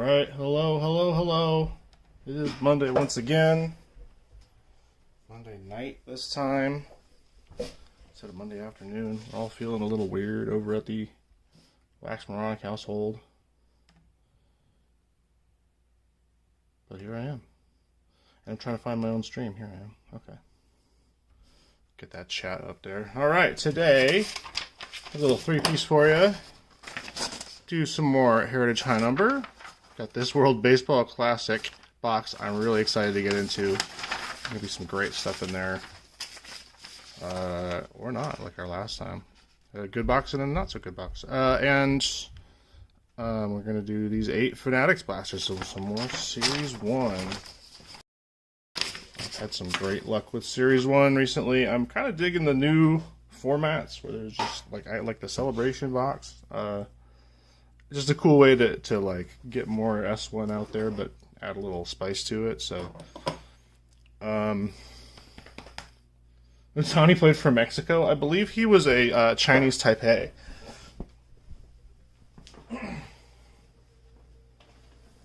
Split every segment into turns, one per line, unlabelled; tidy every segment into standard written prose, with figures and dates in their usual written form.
Alright, hello. It is Monday once again. Monday night this time. Instead of Monday afternoon. We're all feeling a little weird over at the Wax Moronic household. But here I am. And I'm trying to find my own stream. Here I am. Okay. Get that chat up there. Alright, today, a little three-piece for you. Do some more Heritage High Number. Got this World Baseball Classic box I'm really excited to get into. Maybe some great stuff in there. Or not, like our last time. A good box and a not so good box. And we're going to do these 8 Fanatics blasters. So some more Series 1. I've had some great luck with Series 1 recently. I'm kind of digging the new formats where there's just, like, I like the Celebration box. Just a cool way to like get more S1 out there, but add a little spice to it. So, Tony played for Mexico. I believe he was a Chinese Taipei.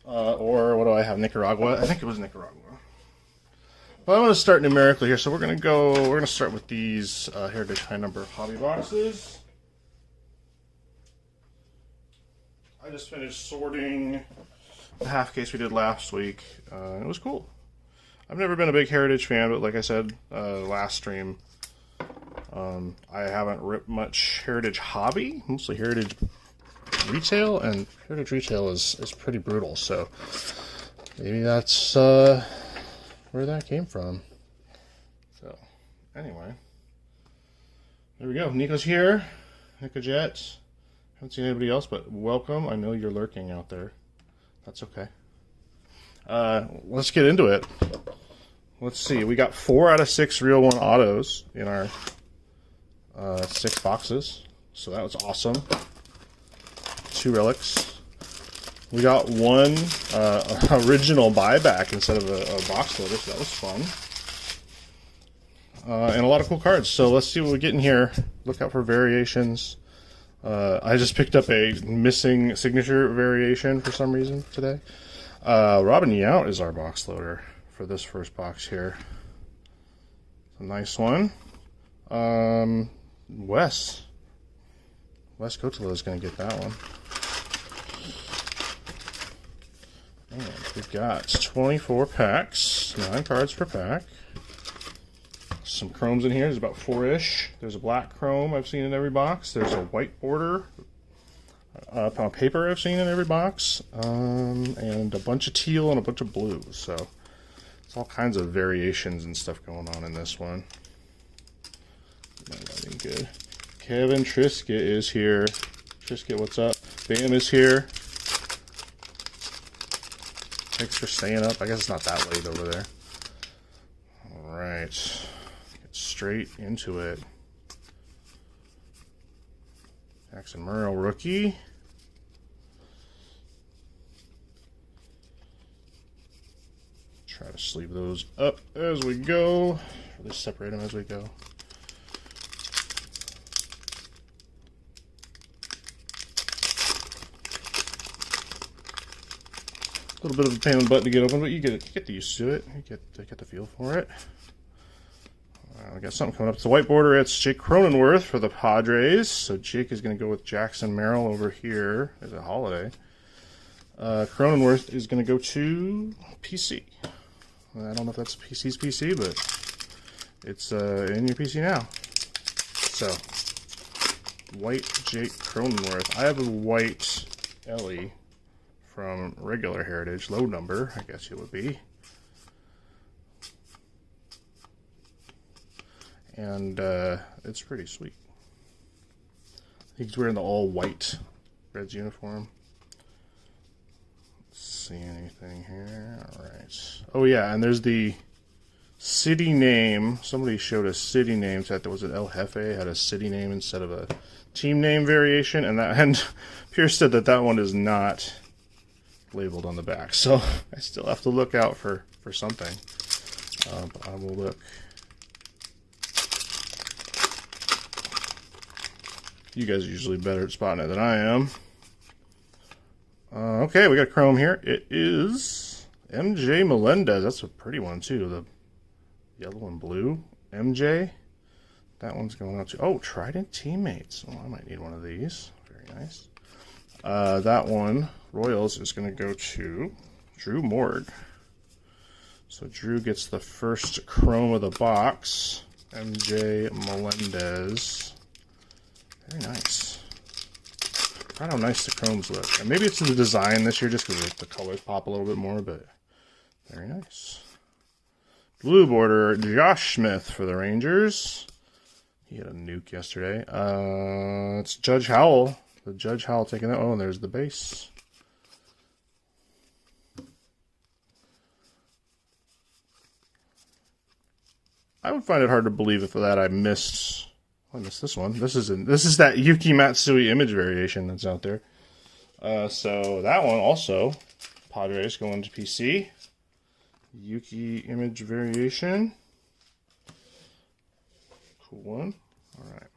Or what do I have? Nicaragua. I think it was Nicaragua. But I'm going to start numerically here. So we're going to start with these Heritage High Number hobby boxes. I just finished sorting the half case we did last week. It was cool. I've never been a big Heritage fan, but like I said last stream, I haven't ripped much Heritage hobby, mostly Heritage retail, and Heritage retail is pretty brutal, so maybe that's where that came from. So, anyway, there we go. Nico's here. Nico Jet. Haven't seen anybody else, but welcome. I know you're lurking out there. That's okay. Let's get into it. Let's see. We got 4 out of 6 Real 1 autos in our 6 boxes. So that was awesome. 2 relics. We got 1 original buyback instead of a box loader, so that was fun. And a lot of cool cards. So let's see what we get in here. Look out for variations. I just picked up a missing signature variation for some reason today. Robin Yount is our box loader for this first box here. It's a nice one. Wes Kotula is going to get that one. And we've got 24 packs, 9 cards per pack. Some chromes in here. There's about 4-ish. There's a black chrome I've seen in every box. There's a white border on paper I've seen in every box. And a bunch of teal and a bunch of blue. So it's all kinds of variations and stuff going on in this one. Not lighting good. Kevin Trisket is here. Trisket, what's up? Bam is here. Thanks for staying up. I guess it's not that late over there. Alright. Straight into it. Jackson Merrill rookie. Try to sleeve those up as we go. Or just separate them as we go. A little bit of a pain in the butt to get open, but you get used to it. You get the feel for it. We got something coming up. It's a white border. It's Jake Cronenworth for the Padres. So Jake is going to go with Jackson Merrill over here as a holiday. Cronenworth is going to go to PC. I don't know if that's PC's PC, but it's in your PC now. So, white Jake Cronenworth. I have a white Ellie from regular Heritage, low number, I guess it would be. And it's pretty sweet. I think he's wearing the all-white Reds uniform. Let's see anything here. Alright. Oh yeah, and there's the city name. Somebody showed a city name. That was an El Jefe, had a city name instead of a team name variation. And Pierce said that one is not labeled on the back. So I still have to look out for something. But I will look. You guys are usually better at spotting it than I am. Okay, we got Chrome here. It is MJ Melendez. That's a pretty one, too. The yellow and blue MJ. That one's going out to... Oh, Trident Teammates. Oh, I might need one of these. Very nice. That one, Royals, is going to go to Drew Morg. So Drew gets the first Chrome of the box. MJ Melendez. Very nice. I don't know how nice the Chromes look. And maybe it's in the design this year just because the colors pop a little bit more, but very nice. Blue border, Josh Smith for the Rangers. He had a nuke yesterday. It's Judge Howell. The Judge Howell taking that. Oh, and there's the base. I would find it hard to believe if that I missed this one. This is that Yuki Matsui image variation that's out there. So that one also, Padres going to PC. Yuki image variation. Cool one. All right.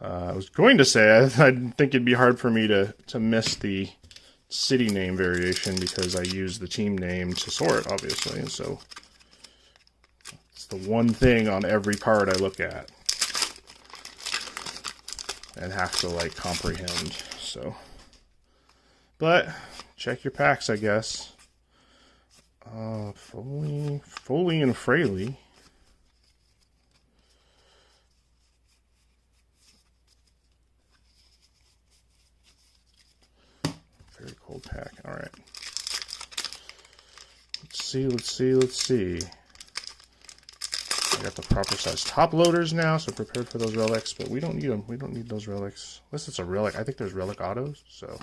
I was going to say I think it'd be hard for me to miss the city name variation because I use the team name to sort, obviously, and so it's the one thing on every card I look at and have to like comprehend. So, but check your packs, I guess. Foley and Fraley. Very cold pack. All right. Let's see. I got the proper size top loaders now, so prepared for those relics, but we don't need them. We don't need those relics. Unless it's a relic. I think there's relic autos, so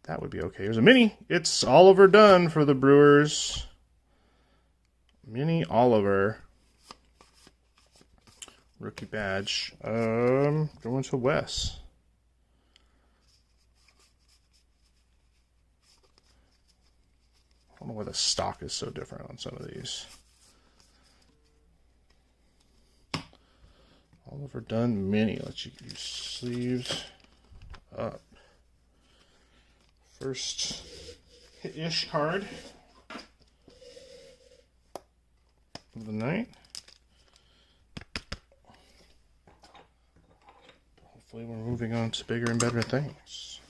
that would be okay. Here's a mini. It's Oliver Dunn for the Brewers. Mini Oliver. Rookie badge. Going to Wes. I don't know why the stock is so different on some of these. Oliver Dunn mini. Let's you use sleeves up. First hit-ish card of the night. Hopefully we're moving on to bigger and better things.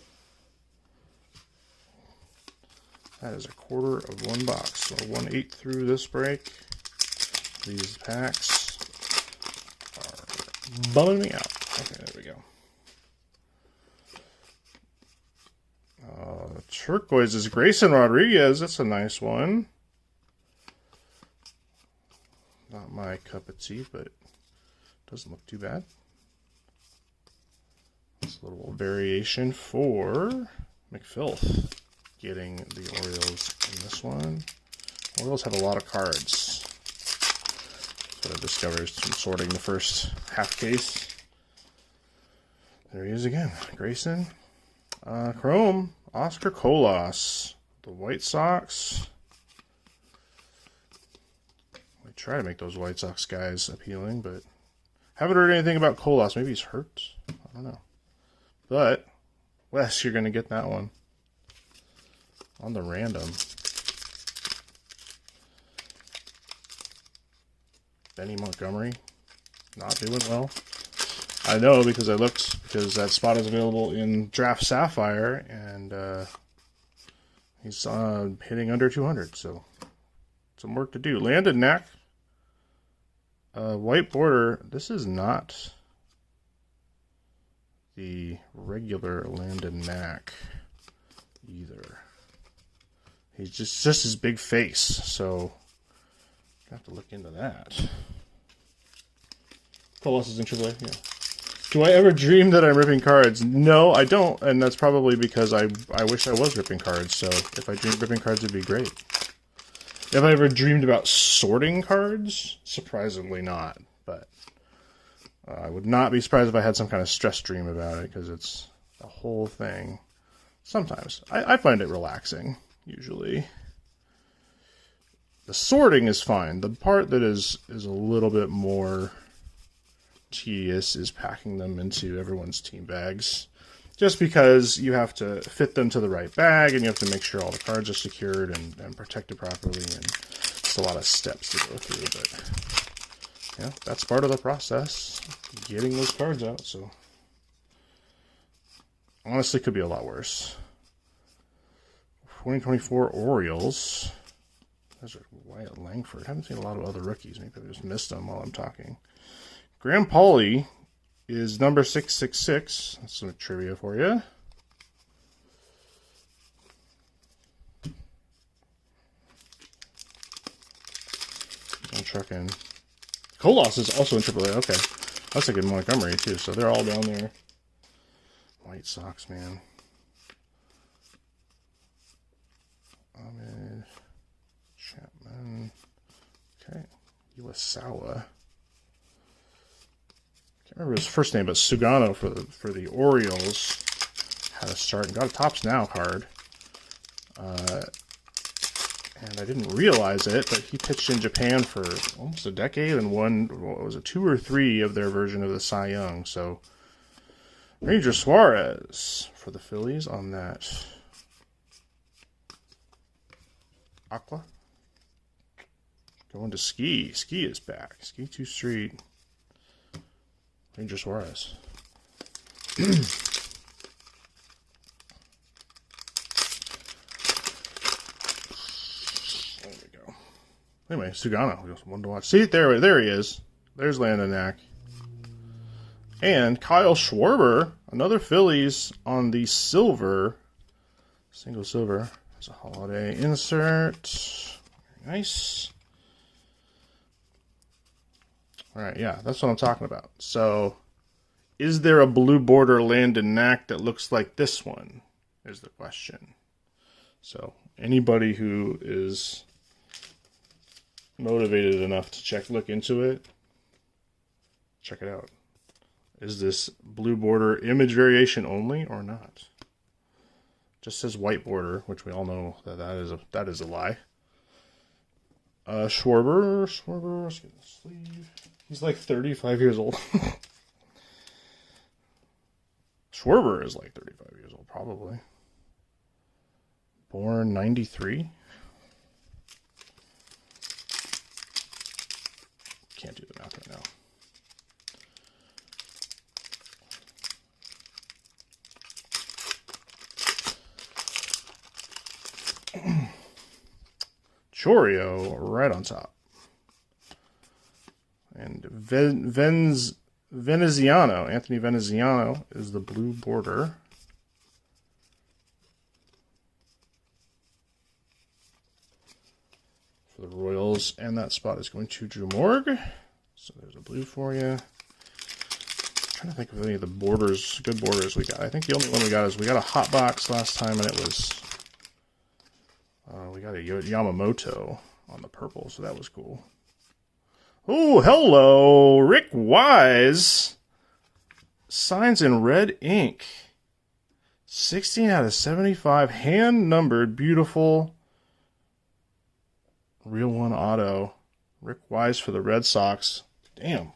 That is a quarter of one box. So 1/8 through this break. These packs are bumming me out. Okay, there we go. Turquoise is Grayson Rodriguez. That's a nice one. Not my cup of tea, but doesn't look too bad. It's a little variation for McPhilth getting the Orioles in this one. Orioles have a lot of cards. That's what I've discovered from sorting the first half case. There he is again. Grayson. Chrome. Oscar Colas. The White Sox. I try to make those White Sox guys appealing, but haven't heard anything about Colas. Maybe he's hurt. I don't know. But, Wes, you're going to get that one. On the random. Benny Montgomery. Not doing well. I know because I looked, because that spot is available in Draft Sapphire, and he's hitting under 200, so some work to do. Landon Knack. White border. This is not the regular Landon Knack either. He's just his big face, so I have to look into that. Colas is in AAA, yeah. Do I ever dream that I'm ripping cards? No, I don't, and that's probably because I wish I was ripping cards, so if I dreamed ripping cards, it'd be great. Have I ever dreamed about sorting cards? Surprisingly not, but I would not be surprised if I had some kind of stress dream about it, because it's a whole thing. Sometimes. I find it relaxing, usually. The sorting is fine. The part that is a little bit more tedious is packing them into everyone's team bags just because you have to fit them to the right bag and you have to make sure all the cards are secured and protected properly, and it's a lot of steps to go through, but yeah, that's part of the process, getting those cards out. So honestly, could be a lot worse. 2024 Orioles. Those are Wyatt Langford. I haven't seen a lot of other rookies. Maybe I just missed them while I'm talking. Graham Pauley is number 666. That's some trivia for you. I'm trucking. Kolos is also in AAA. Okay. I was thinking Montgomery, too. So they're all down there. White Sox, man. Ahmed Chapman. Okay. Iwasawa. Can't remember his first name, but Sugano for the Orioles had a start and got a Topps Now card. And I didn't realize it, but he pitched in Japan for almost a decade and won, what was it, 2 or 3 of their version of the Cy Young. So Ranger Suarez for the Phillies on that. Aqua. Going to Ski. Ski is back. Ski 2 Street. Ranger Suarez. There we go. Anyway, Sugano. Just one to watch. See, there he is. There's Landon Knack. And Kyle Schwarber, another Phillies on the silver. Single silver. There's a holiday insert. Very nice. All right, yeah, that's what I'm talking about. So, is there a blue border Landon Knack that looks like this one? Is the question. So, anybody who is motivated enough to look into it, check it out. Is this blue border image variation only or not? Just says white border, which we all know that is a lie. Schwarber, let's get the sleeve. He's like 35 years old. Schwarber is like 35 years old, probably. Born 93. Can't do the math right now. Choreo right on top. And Veneziano, Anthony Veneziano is the blue border. For the Royals, and that spot is going to Drew Morg. So there's a blue for you. I'm trying to think of any of the borders, good borders we got. I think the only one we got is we got a hot box last time, and it was we got a Yamamoto on the purple, so that was cool. Oh, hello, Rick Wise. Signs in red ink. 16 out of 75, hand-numbered, beautiful. Real one auto. Rick Wise for the Red Sox. Damn.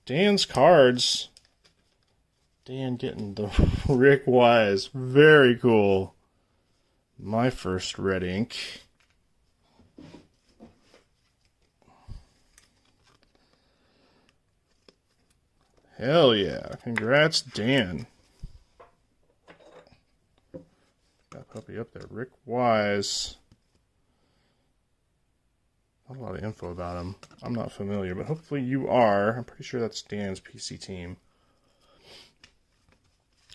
Dan's cards. Dan getting the Rick Wise. Very cool. My first red ink. Hell yeah. Congrats, Dan. That puppy up there. Rick Wise. Not a lot of info about him. I'm not familiar, but hopefully you are. I'm pretty sure that's Dan's PC team.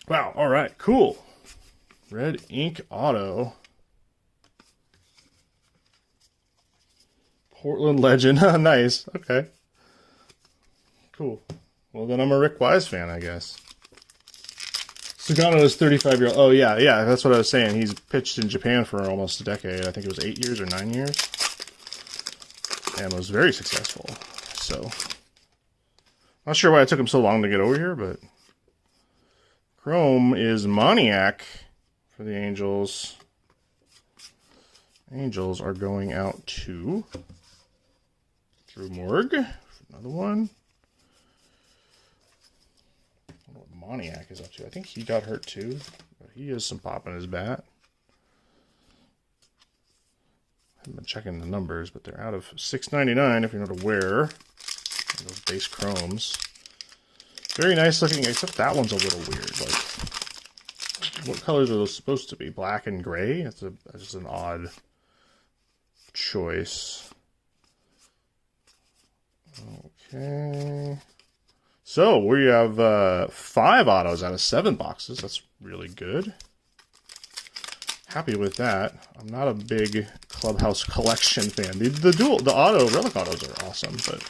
Wow. All right. Cool. Red ink auto. Portland legend. Nice. Okay. Cool. Well, then I'm a Rick Wise fan, I guess. Sugano is 35-year-old. Oh, yeah, that's what I was saying. He's pitched in Japan for almost a decade. I think it was 8 years or 9 years. And was very successful. So, not sure why it took him so long to get over here, but Chrome is Moniak for the Angels. Angels are going out to Drew Morg. Another one. Moniak is up to. I think he got hurt too. But he has some pop in his bat. I haven't been checking the numbers, but they're out of $6.99 if you know to wear. Those base chromes. Very nice looking, except that one's a little weird. Like, what colors are those supposed to be? Black and gray? That's just an odd choice. Okay. So we have 5 autos out of 7 boxes. That's really good. Happy with that. I'm not a big Clubhouse collection fan. The auto relic autos are awesome, but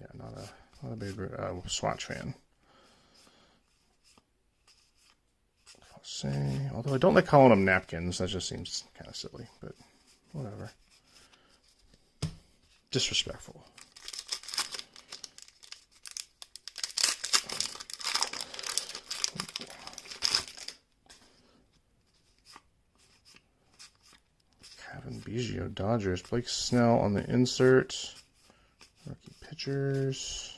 yeah, not a big Swatch fan. Let's see. Although I don't like calling them napkins, that just seems kind of silly, but whatever. Disrespectful. Kevin Biggio, Dodgers. Blake Snell on the insert. Rookie pitchers.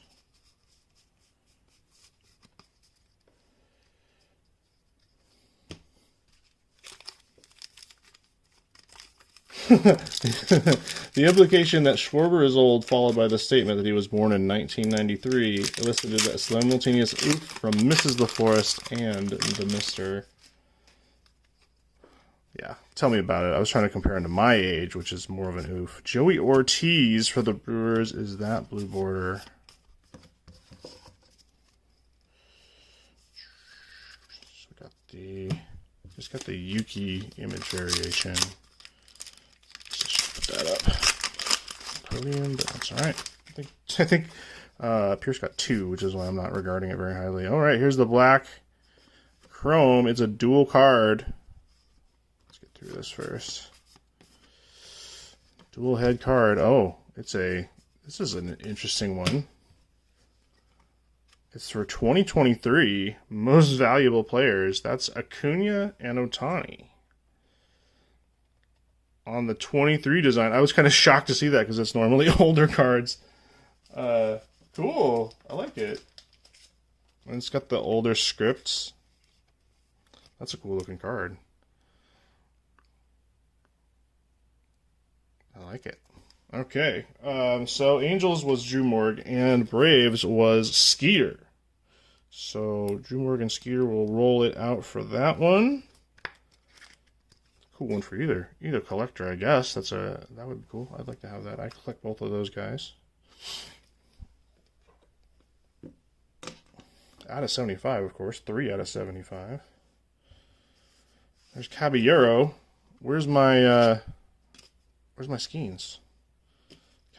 The implication that Schwarber is old, followed by the statement that he was born in 1993, elicited a simultaneous oof from Mrs. LaForest and the Mr. Yeah, tell me about it. I was trying to compare him to my age, which is more of an oof. Joey Ortiz for the Brewers is that blue border. So we got just got the Yuki image variation. That up podium, but that's all right. I think Pierce got 2, which is why I'm not regarding it very highly. All right, here's the black chrome. It's a dual card. Let's get through this first. Dual head card. Oh, this is an interesting one. It's for 2023 most valuable players. That's Acuna and Ohtani. On the 23 design. I was kind of shocked to see that because it's normally older cards. Cool. I like it. And it's got the older scripts. That's a cool looking card. I like it. Okay. So Angels was Drew Morg and Braves was Skeeter. So Drew Morg and Skeeter will roll it out for that one. Cool one for either collector, I guess. That would be cool. I'd like to have that. I collect both of those guys. Out of 75, of course. 3 out of 75. There's Caballero. Where's my Skeens?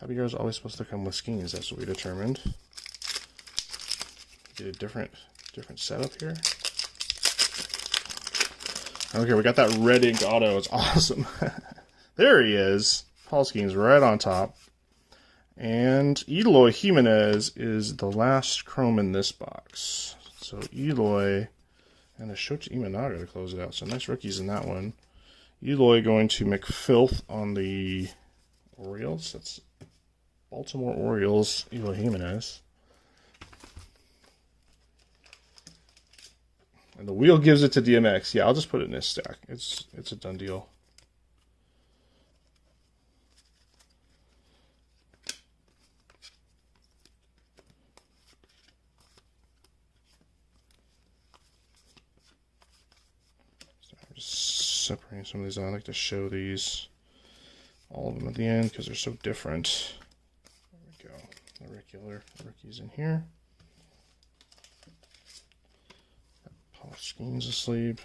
Caballero's always supposed to come with Skeens. That's what we determined. Get a different setup here. Okay, we got that red ink auto. It's awesome. There he is. Paul Skeens right on top. And Eloy Jimenez is the last chrome in this box. So Eloy and a Shota Imanaga to close it out. So nice rookies in that one. Eloy going to McFilth on the Orioles. That's Baltimore Orioles, Eloy Jimenez. And the wheel gives it to DMX. Yeah, I'll just put it in this stack. It's a done deal. So I'm just separating some of these out. I like to show these, all of them at the end, because they're so different. There we go. The regular rookies in here. Skeens asleep.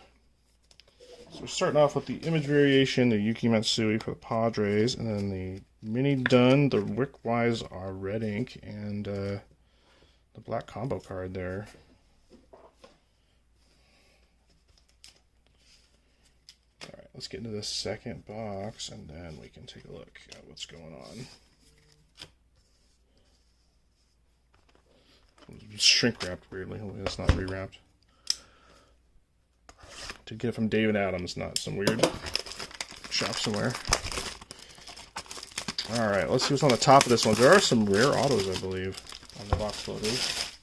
So we're starting off with the image variation, the Yuki Matsui for the Padres, and then the Mini Dun, the Rick Wise are red ink, and the black combo card there. Alright, let's get into the second box, and then we can take a look at what's going on. It's shrink wrapped weirdly, hopefully it's not rewrapped. To get it from David Adams, not some weird shop somewhere. Alright, let's see what's on the top of this one. There are some rare autos, I believe, on the box photos.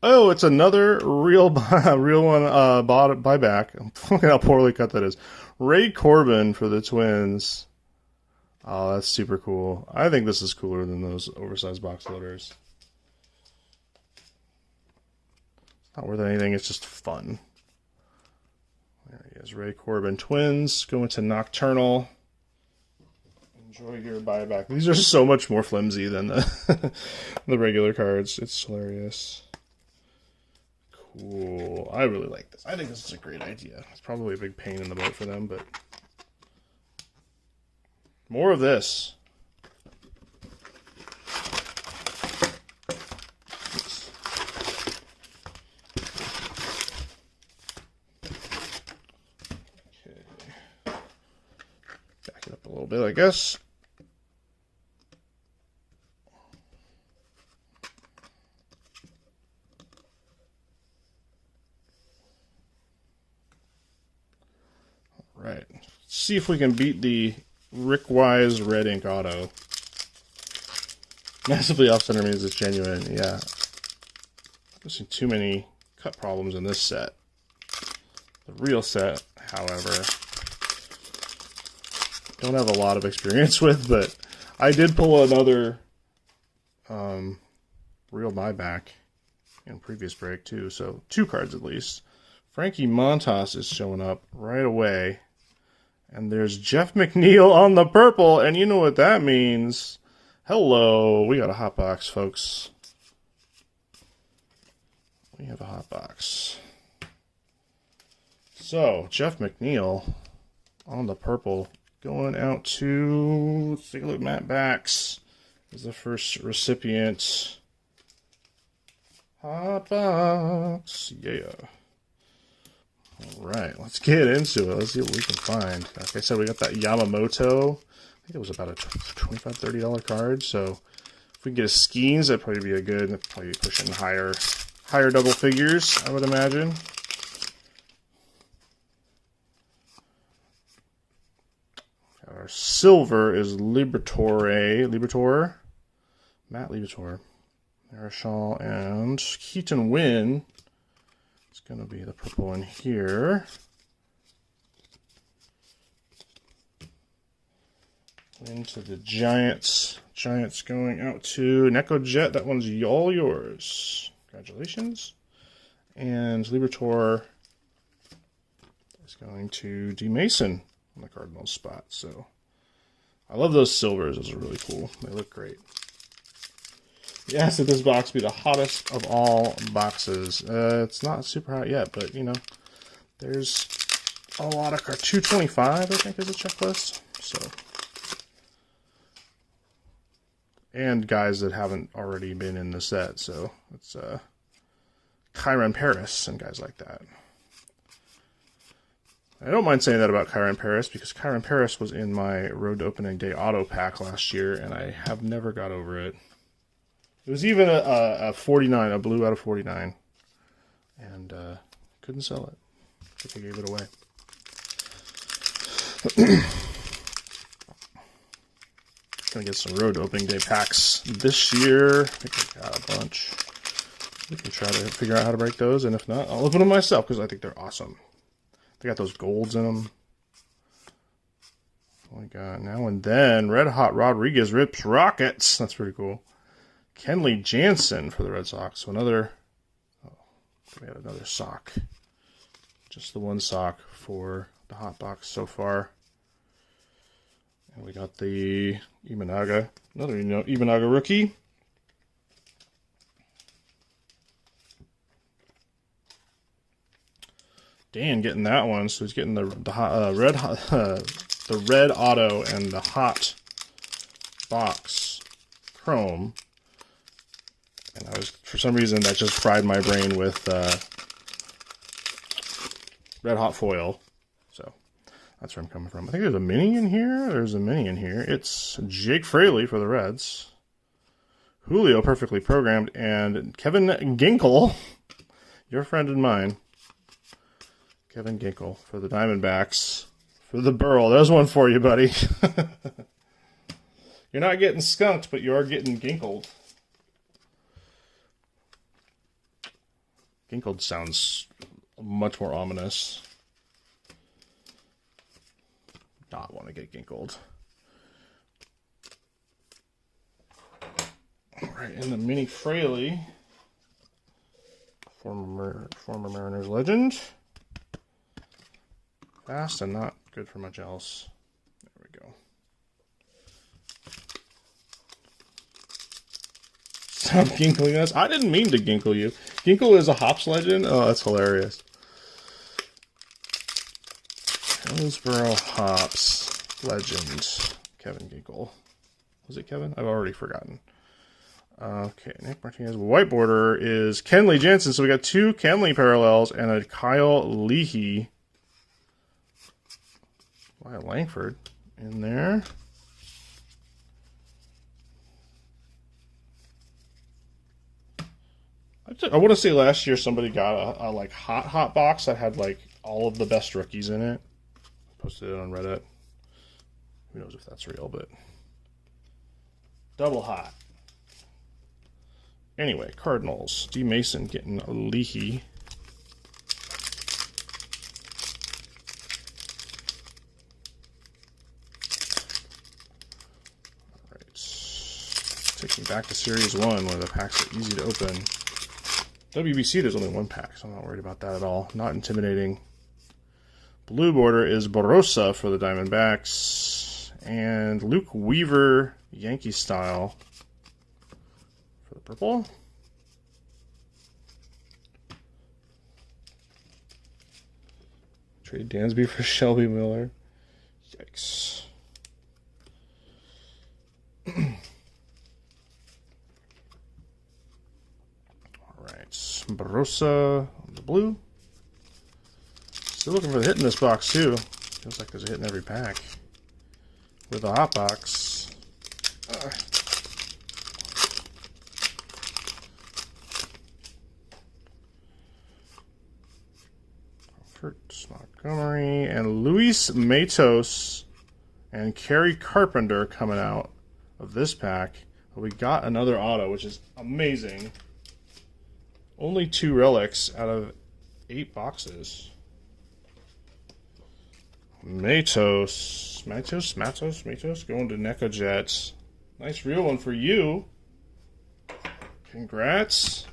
Oh, it's another real real one bought buyback. Look at how poorly cut that is. Ray Corbin for the Twins. Oh, that's super cool. I think this is cooler than those oversized box loaders. It's not worth anything. It's just fun. There he is. Ray Corbin Twins going to Nocturnal. Enjoy your buyback. These are so much more flimsy than the the regular cards. It's hilarious. Cool. I really like this. I think this is a great idea. It's probably a big pain in the butt for them, but more of this. Okay. Back it up a little bit, I guess. Right. Let's see if we can beat the Rick Wise Red Ink Auto. Massively off-center means it's genuine. Yeah. I've seen too many cut problems in this set. The real set, however, don't have a lot of experience with, but I did pull another real buyback in previous break too, so 2 cards at least. Frankie Montas is showing up right away. And there's Jeff McNeil on the purple, and you know what that means. Hello, we got a hot box, folks. We have a hot box. So, Jeff McNeil on the purple, going out to, let's take a look, Matt Bax is the first recipient. Hot box, yeah. All right, let's get into it. Let's see what we can find. Like I said, we got that Yamamoto. I think it was about a $25, $30 card. So if we can get a Skeens, that'd probably be a good. Probably pushing higher double figures, I would imagine. Our silver is Liberatore, Matt Liberatore, Marichal, and Keaton Wynn. It's going to be the purple one here. Into the Giants. Giants going out to Neko Jet. That one's all yours. Congratulations. And Liberatore is going to D. Mason on the Cardinals spot. So I love those silvers. Those are really cool. They look great. Yes, that this box be the hottest of all boxes. It's not super hot yet, but you know, there's a lot of cards. 225, I think, is a checklist. So, and guys that haven't already been in the set. So it's Kyron Paris and guys like that. I don't mind saying that about Kyron Paris because Kyron Paris was in my Road to Opening Day auto pack last year, and I have never got over it. It was even a 49, a blue out of 49, and couldn't sell it. I think I gave it away. Gonna get some Road to Opening Day packs this year. I think I got a bunch. We can try to figure out how to break those, and if not, I'll open them myself because I think they're awesome. They got those golds in them. Oh my god! Now and then, Red Hot Rodriguez rips Rockets. That's pretty cool. Kenley Jansen for the Red Sox. So another, we had another sock. Just the one sock for the hot box so far. And we got the Imanaga, another Imanaga rookie. Dan getting that one, so he's getting the red auto and the hot box chrome. And I was, for some reason, that just fried my brain with red hot foil. So that's where I'm coming from. I think there's a mini in here. There's a mini in here. It's Jake Fraley for the Reds. Julio perfectly programmed, and Kevin Ginkel, your friend and mine. Kevin Ginkel for the Diamondbacks. For the Burl. There's one for you, buddy. You're not getting skunked, but you are getting ginkled. Ginkled sounds much more ominous. Not want to get Ginkled. All right, in the mini Fraley, former Mariners legend. Fast and not good for much else. There we go. Stop ginkling us. I didn't mean to ginkle you. Ginkle is a Hops legend? Oh, that's hilarious. Hillsboro Hops legend. Kevin Ginkle. Was it Kevin? I've already forgotten. Okay, Nick Martinez. White border is Kenley Jansen. So we got 2 Kenley parallels and a Kyle Leahy. Wyatt Langford in there. I want to say last year somebody got a like hot box that had like all of the best rookies in it. Posted it on Reddit. Who knows if that's real, but double hot. Anyway, Cardinals. D. Mason getting a Leahy. All right. Taking back to Series 1 where the packs are easy to open. WBC, there's only 1 pack, so I'm not worried about that at all. Not intimidating. Blue border is Barossa for the Diamondbacks. And Luke Weaver, Yankee style, for the purple. Trade Dansby for Shelby Miller. Yikes. Barossa on the blue. Still looking for the hit in this box too. Feels like there's a hit in every pack. With a hot box. Kurt Montgomery and Luis Matos and Kerry Carpenter coming out of this pack. But we got another auto, which is amazing. Only 2 relics out of 8 boxes. Matos going to Neko Jets. Nice real one for you. Congrats.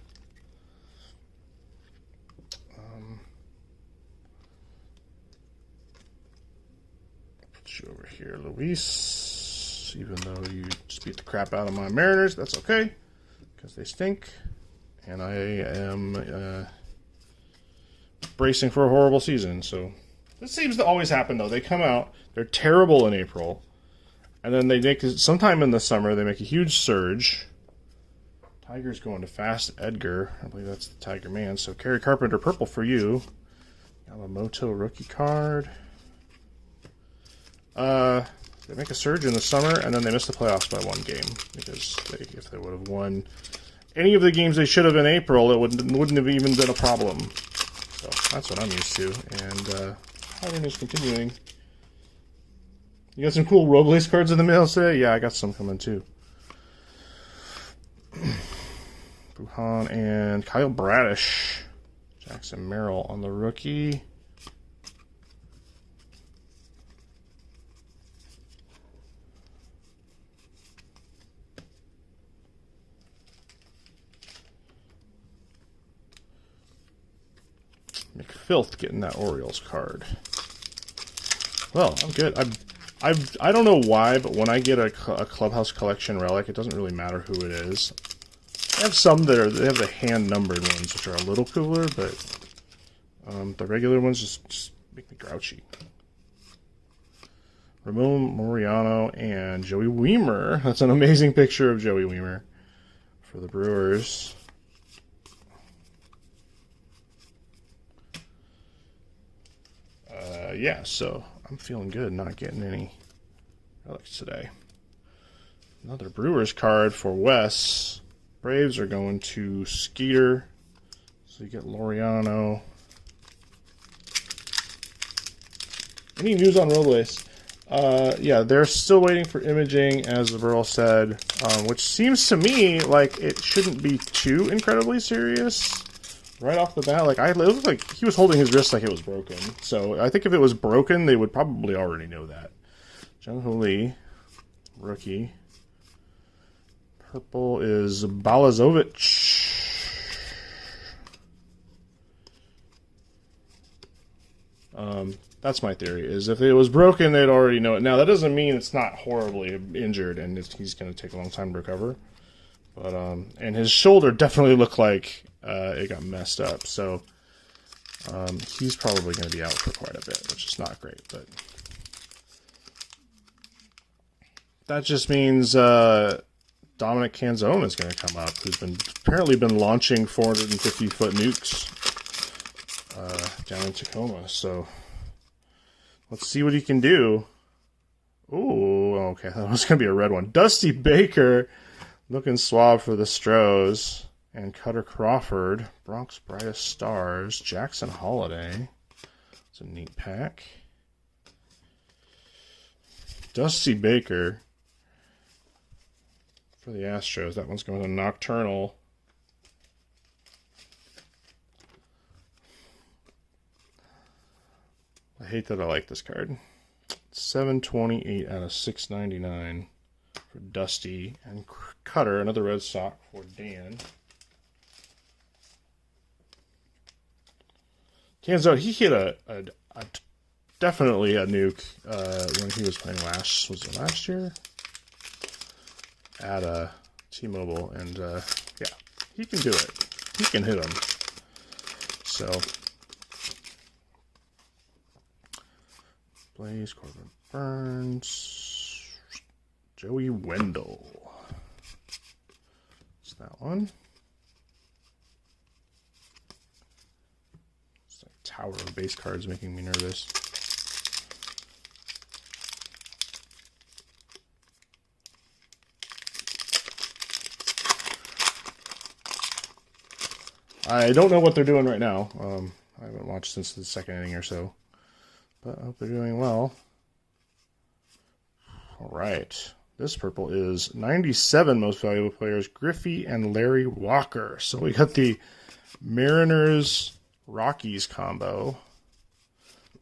Put you over here, Luis. Even though you just beat the crap out of my Mariners, that's okay, because they stink. And I am bracing for a horrible season. So this seems to always happen, though. They come out, they're terrible in April, and then they make sometime in the summer they make a huge surge. Tiger's going to Fast Edgar. I believe that's the Tiger Man. So Kerry Carpenter, purple for you. Yamamoto rookie card. They make a surge in the summer, and then they miss the playoffs by 1 game because if they would have won any of the games they should have in April, it wouldn't have even been a problem. So that's what I'm used to. And pattern is continuing. You got some cool Robles cards in the mail today? Yeah, I got some coming too. Buhan and Kyle Bradish. Jackson Merrill on the rookie. McFilth getting that Orioles card. Well, I'm good. I don't know why, but when I get a Clubhouse Collection relic, it doesn't really matter who it is. I have some they have the hand-numbered ones, which are a little cooler, but the regular ones just make me grouchy. Ramon Moriano and Joey Wiemer. That's an amazing picture of Joey Wiemer for the Brewers. Yeah, so I'm feeling good not getting any relics today. Another Brewers card for Wes. Braves are going to Skeeter. So you get Laureano. Any news on Robles? Yeah, they're still waiting for imaging, as Verl said, which seems to me like it shouldn't be too incredibly serious. right off the bat. Like, it looked like he was holding his wrist like it was broken. So I think if it was broken, they would probably already know that. Jung-Hoo Lee, rookie. Purple is Balazovic. That's my theory, is if it was broken, they'd already know it. Now, that doesn't mean it's not horribly injured and he's going to take a long time to recover. But, and his shoulder definitely looked like it got messed up. So, he's probably going to be out for quite a bit, which is not great. But that just means Dominic Canzone is going to come up, who's apparently been launching 450-foot nukes down in Tacoma. So let's see what he can do. Ooh, okay, that was going to be a red one. Dusty Baker, looking suave for the Stros. And Cutter Crawford, Bronx Brightest Stars, Jackson Holiday. It's a neat pack. Dusty Baker for the Astros. That one's going to Nocturnal. I hate that I like this card. 728 out of 699 for Dusty. And Cutter, another red sock for Dan. Canzone, he hit definitely a nuke when he was playing was it last year? At T-Mobile, and yeah, he can do it. He can hit them. So, Blaze, Corbin Burns, Joey Wendell. It's that one. It's like tower of base cards making me nervous. I don't know what they're doing right now. I haven't watched since the second inning or so. But I hope they're doing well. All right. This purple is 97 most valuable players, Griffey and Larry Walker. So we got the Mariners-Rockies combo.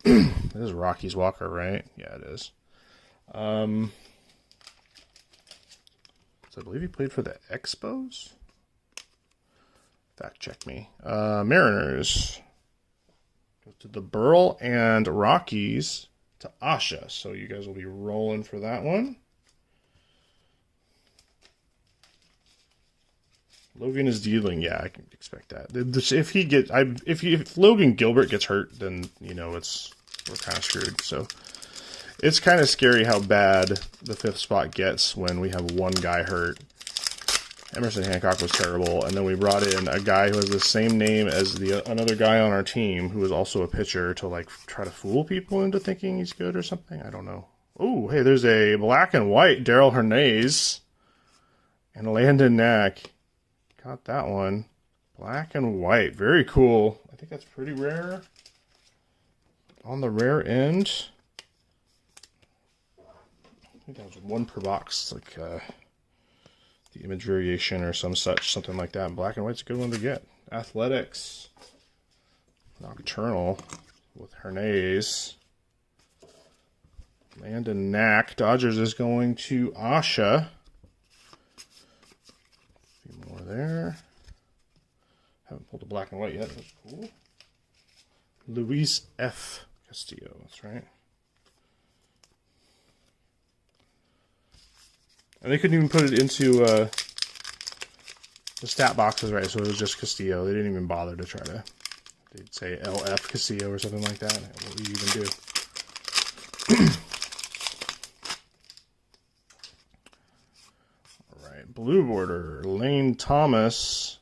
It is Rockies Walker, right? Yeah, it is. So I believe he played for the Expos? Fact check me. Mariners go to the Burl and Rockies to Asha. So you guys will be rolling for that one. Logan is dealing. Yeah, I can expect that. If Logan Gilbert gets hurt, then you know we're kind of screwed. So it's kind of scary how bad the fifth spot gets when we have one guy hurt. Emerson Hancock was terrible, and then we brought in a guy who has the same name as another guy on our team who is also a pitcher to like try to fool people into thinking he's good or something. I don't know. Oh, hey, there's a black and white Daryl Hernandez and Landon Knack. Got that one. Black and white. Very cool. I think that's pretty rare. On the rare end. I think that was one per box. Like, the image variation or something like that. Black and white's a good one to get. Athletics. Nocturnal with Hernandez. Landon Knack. Dodgers is going to Asha. A few more there. Haven't pulled the black and white yet. That's cool. Luis F. Castillo. That's right. And they couldn't even put it into the stat boxes, right? So it was just Castillo. They didn't even bother to try to. They'd say LF Castillo or something like that. What would you even do? All right, blue border, Lane Thomas.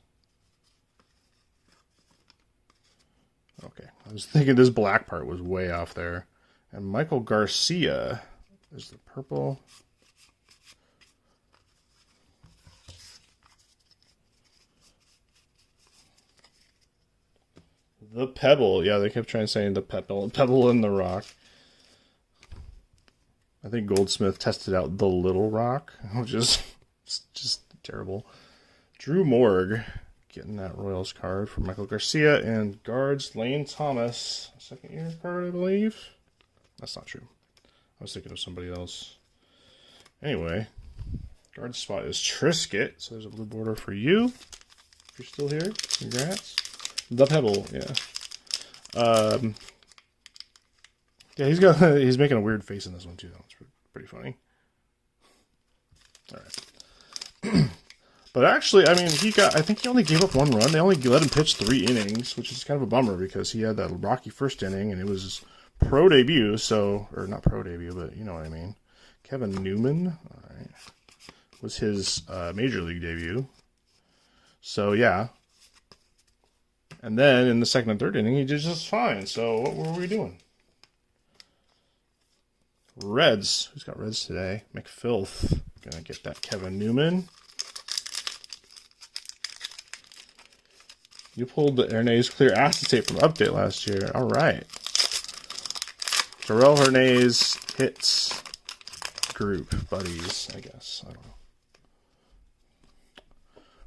Okay, I was thinking this black part was way off there. And Michael Garcia is the purple. The Pebble. Yeah, they kept trying to say the Pebble in the Rock. I think Goldsmith tested out the Little Rock, which is just terrible. Drew Morgue, Getting that Royals card for Michael Garcia and guards Lane Thomas. Second year card, I believe. That's not true. I was thinking of somebody else. Anyway, guard spot is Trisket. So there's a blue border for you. If you're still here, congrats. The Pebble, yeah. Yeah, he's making a weird face in this one too. That's pretty funny. All right. But actually, I mean, I think he only gave up 1 run. They only let him pitch 3 innings, which is kind of a bummer because he had that rocky first inning and it was his pro debut. So, or not pro debut, but you know what I mean. Kevin Newman, all right, was his major league debut. So yeah. And then in the second and third inning, he did just fine. So what were we doing? Reds. Who's got Reds today? McFilth. Gonna get that Kevin Newman. You pulled the Hernandez clear acetate from update last year. All right. Terrell Hernandez hits group buddies, I guess. I don't know.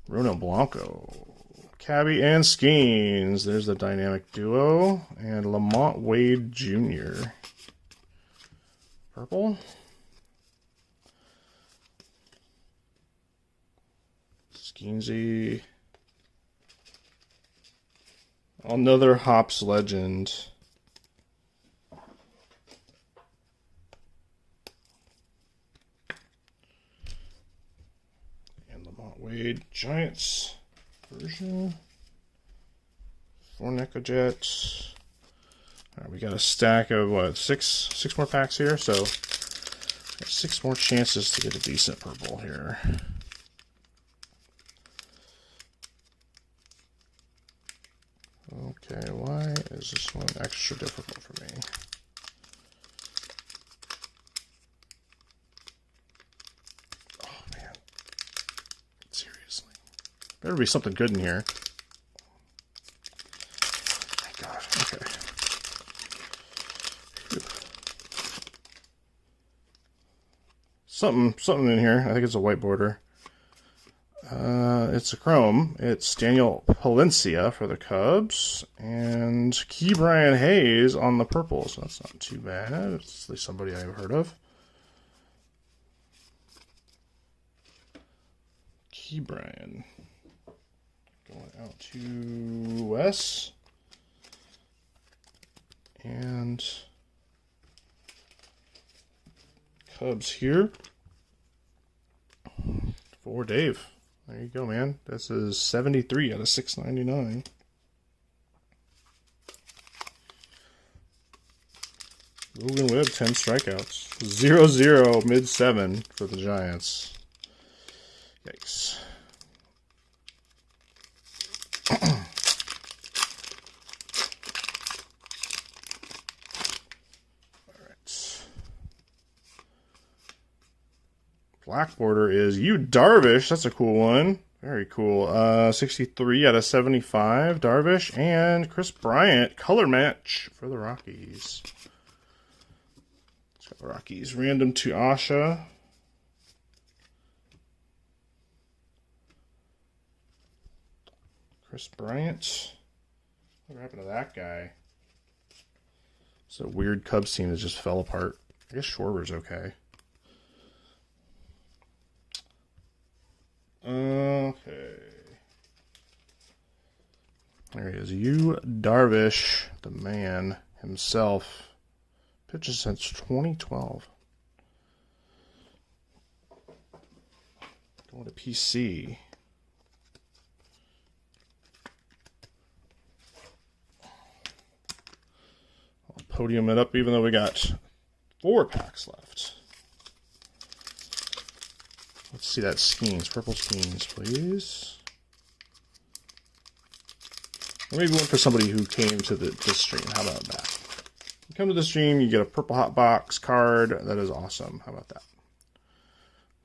Rono Blanco. Cabby and Skeens. There's the dynamic duo. And Lamont Wade Jr. Purple. Skeensy. Another Hops legend. And Lamont Wade Giants version. For Necojet. All right, we got a stack of what, six more packs here, so got 6 more chances to get a decent purple here. Okay, why is this one extra difficult for me? Oh man, seriously, better be something good in here. Thank God. Okay. Something in here. I think it's a white border. It's a chrome. It's Daniel Palencia for the Cubs. And Ke'Bryan Hayes on the purple. So that's not too bad. It's at least somebody I've heard of. Ke'Bryan. Going out to Wes. And Cubs here. For Dave. There you go, man. This is 73 out of 699. Logan Webb, 10 strikeouts. 0-0 mid-7 for the Giants. Yikes. Black border is Yu Darvish. That's a cool one. Very cool. 63 out of 75. Darvish and Chris Bryant. Color match for the Rockies. Let's go Rockies. Random to Asha. Chris Bryant. What happened to that guy? It's a weird Cubs team that just fell apart. I guess Schwarber's okay. Okay. There he is. Yu Darvish, the man himself. Pitches since 2012. Going to PC. I'll podium it up even though we got 4 packs left. Let's see that Skeens. Purple Skeens, please. Or maybe one for somebody who came to this stream. How about that? You come to the stream, you get a purple hot box card. That is awesome. How about that?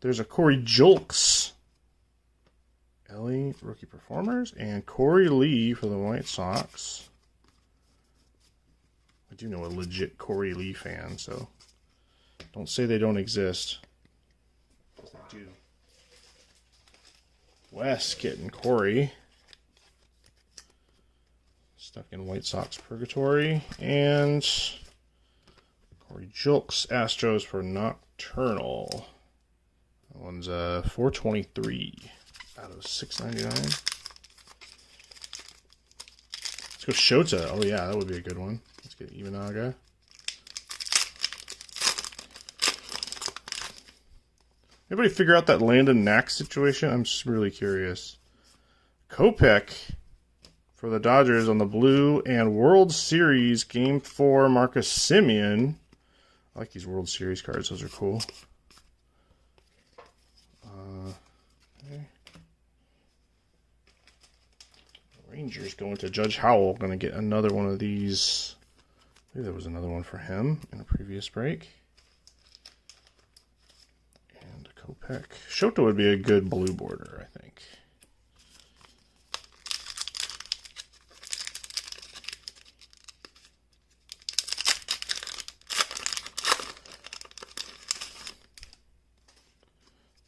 There's a Corey Julks. Ellie, rookie performers. And Corey Lee for the White Sox. I do know a legit Corey Lee fan, so don't say they don't exist. Because they do. Wes getting Corey. stuck in White Sox purgatory. And Corey Julks, Astros for Nocturnal. That one's 423 out of 699. Let's go Shota. Oh yeah, that would be a good one. Let's get Imanaga. Anybody figure out that Landon Knack situation? I'm just really curious. Kopech for the Dodgers on the blue, and World Series Game 4 Marcus Semien. I like these World Series cards. Those are cool. Okay. Rangers going to Judge Howell. Going to get another one of these. Maybe there was another one for him in a previous break. And a Kopech. Shota would be a good blue border, I think.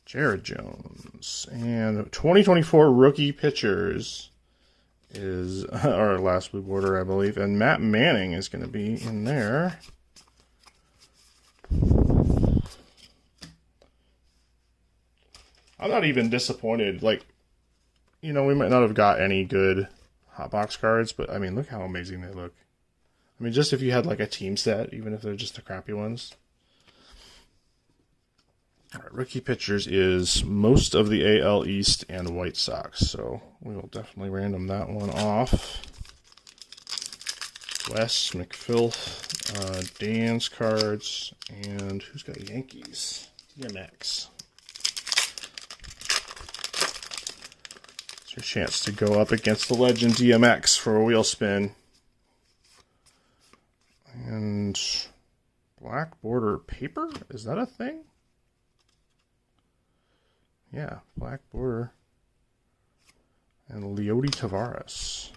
Jared Jones. And 2024 rookie pitchers is our last blue border, I believe. And Matt Manning is going to be in there. I'm not even disappointed. Like, you know, we might not have got any good hot box cards, but I mean, look how amazing they look. I mean, just if you had like a team set, even if they're just the crappy ones. All right, rookie pitchers is most of the AL East and White Sox, so we will definitely random that one off. Wes, McPhilth, Dan's cards, and who's got Yankees? DMX. It's your chance to go up against the legend DMX for a wheel spin. And black border paper? Is that a thing? Yeah, black border. And Leody Taveras.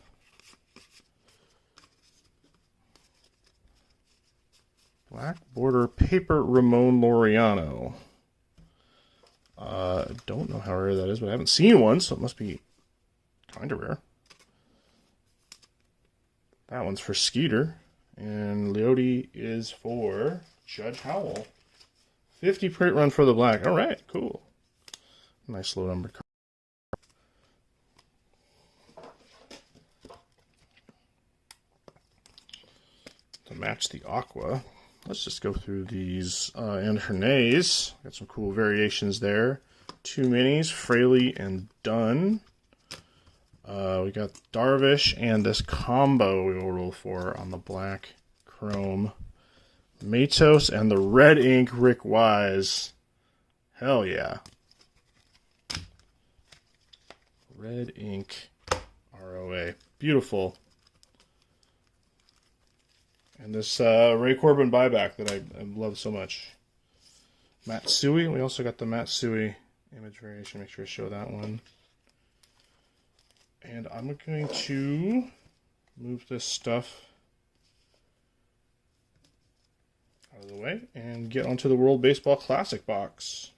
Black border paper Ramon Laureano. Don't know how rare that is, but I haven't seen one, so it must be kind of rare. That one's for Skeeter. And Leody is for Judge Howell. 50 print run for the black. All right, cool. Nice low number card. To match the aqua, let's just go through these. And Hernandez, got some cool variations there. Two minis, Fraley and Dunn. We got Darvish and this combo we will roll for on the black chrome. Matos and the red ink Rick Wise. Hell yeah. Red ink ROA. Beautiful. And this Ray Corbin buyback that I love so much. Matsui. We also got the Matsui image variation. Make sure to show that one. And I'm going to move this stuff out of the way and get onto the World Baseball Classic box.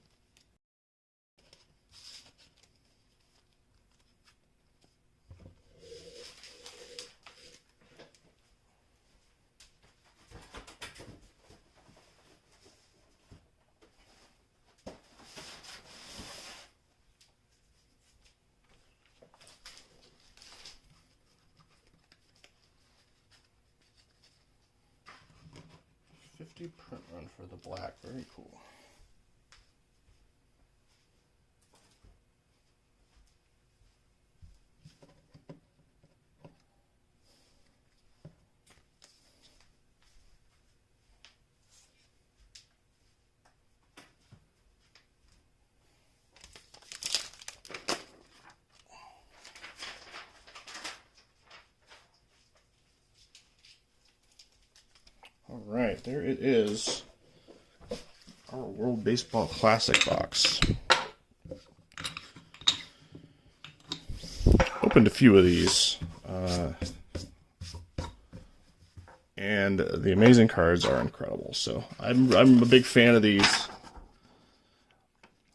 Print run for the black. Very cool. All right, there it is. Our World Baseball Classic box. Opened a few of these. And the amazing cards are incredible. So I'm a big fan of these.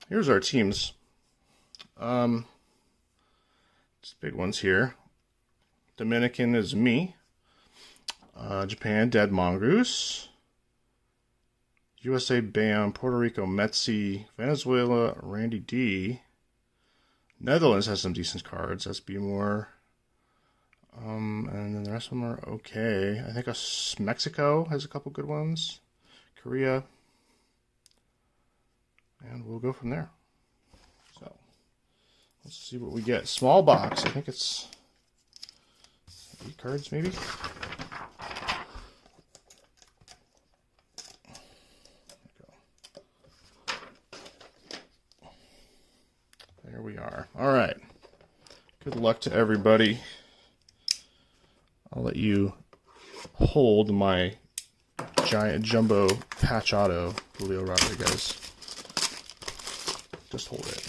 Here's our teams. Just big ones here. Dominican is me. Japan, Dead Mongoose. USA, Bam. Puerto Rico, Metzi. Venezuela, Randy D. Netherlands has some decent cards. That's More. And then the rest of them are okay. I think Mexico has a couple good ones. Korea. And we'll go from there. So, let's see what we get. Small box. I think it's 8 cards, maybe. There we are. All right. Good luck to everybody. I'll let you hold my giant jumbo patch auto, Julio Rodriguez. Just hold it.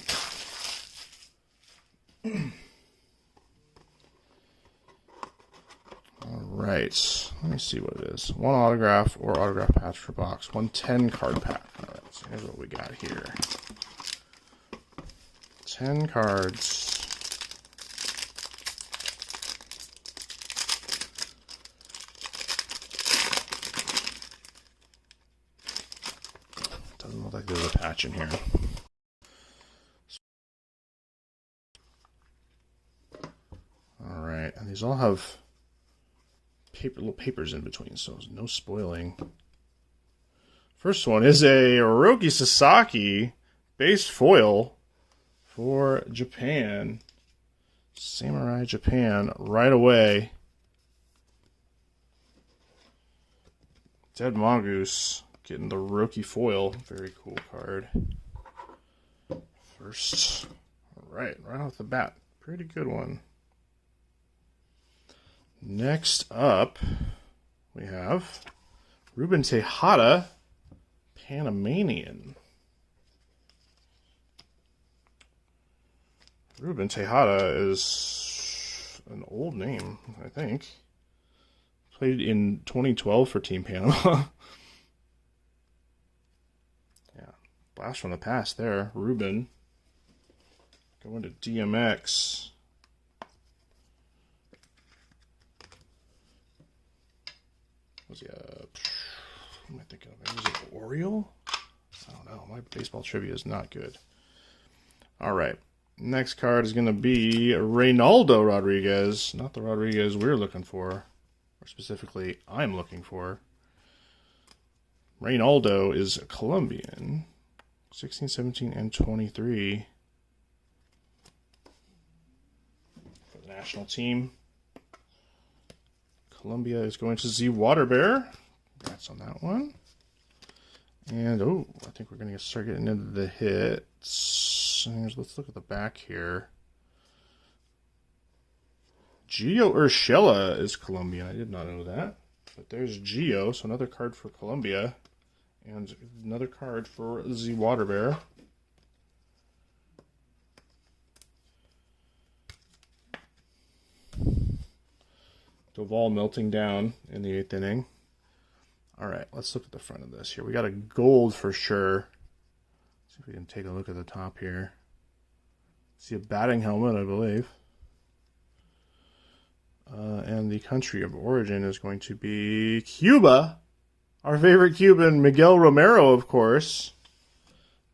All right. Let me see what it is. 1 autograph or autograph patch per box. 1 10-card pack. All right. So here's what we got here. 10 cards. Doesn't look like there's a patch in here. Alright, and these all have little papers in between, so there's no spoiling. First one is a Hiroki Sasaki base foil for Japan. Samurai Japan right away. Dead Mongoose getting the rookie foil. Very cool card. First. Alright, right off the bat. Pretty good one. Next up, we have Ruben Tejada, Panamanian. Ruben Tejada is an old name, I think. Played in 2012 for Team Panama. Yeah, blast from the past there. Ruben going to DMX. Was he what am I thinking of? Was it Oriole? I don't know. My baseball trivia is not good. All right. Next card is going to be Reynaldo Rodriguez. Not the Rodriguez we're looking for. Or specifically, I'm looking for. Reynaldo is Colombian. 16, 17, and 23. For the national team. Colombia is going to Z Waterbear. Congrats on that one. And, oh, I think we're going to start getting into the hits. Let's look at the back here. Gio Urshela is Colombian. I did not know that. But there's Gio, so another card for Colombia. And another card for Z Waterbear. Doval melting down in the 8th inning. All right, let's look at the front of this here. We got a gold for sure. See if we can take a look at the top here. See a batting helmet, I believe. And the country of origin is going to be Cuba. Our favorite Cuban, Miguel Romero, of course.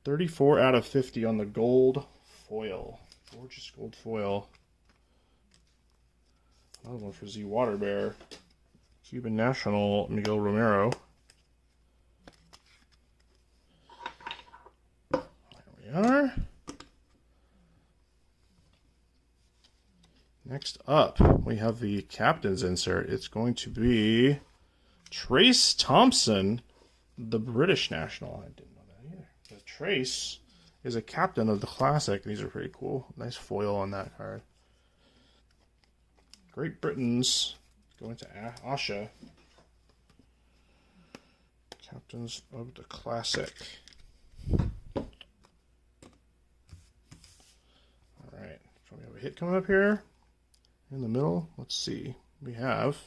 34 out of 50 on the gold foil. Gorgeous gold foil. Another one for Z Waterbear. Cuban national Miguel Romero. There we are. Next up, we have the captain's insert. It's going to be Trace Thompson, the British national. I didn't know that either. But Trace is a captain of the Classic. These are pretty cool. Nice foil on that card. Great Britain's going to Asha. Captains of the Classic. Alright. So we have a hit coming up here. In the middle, let's see. We have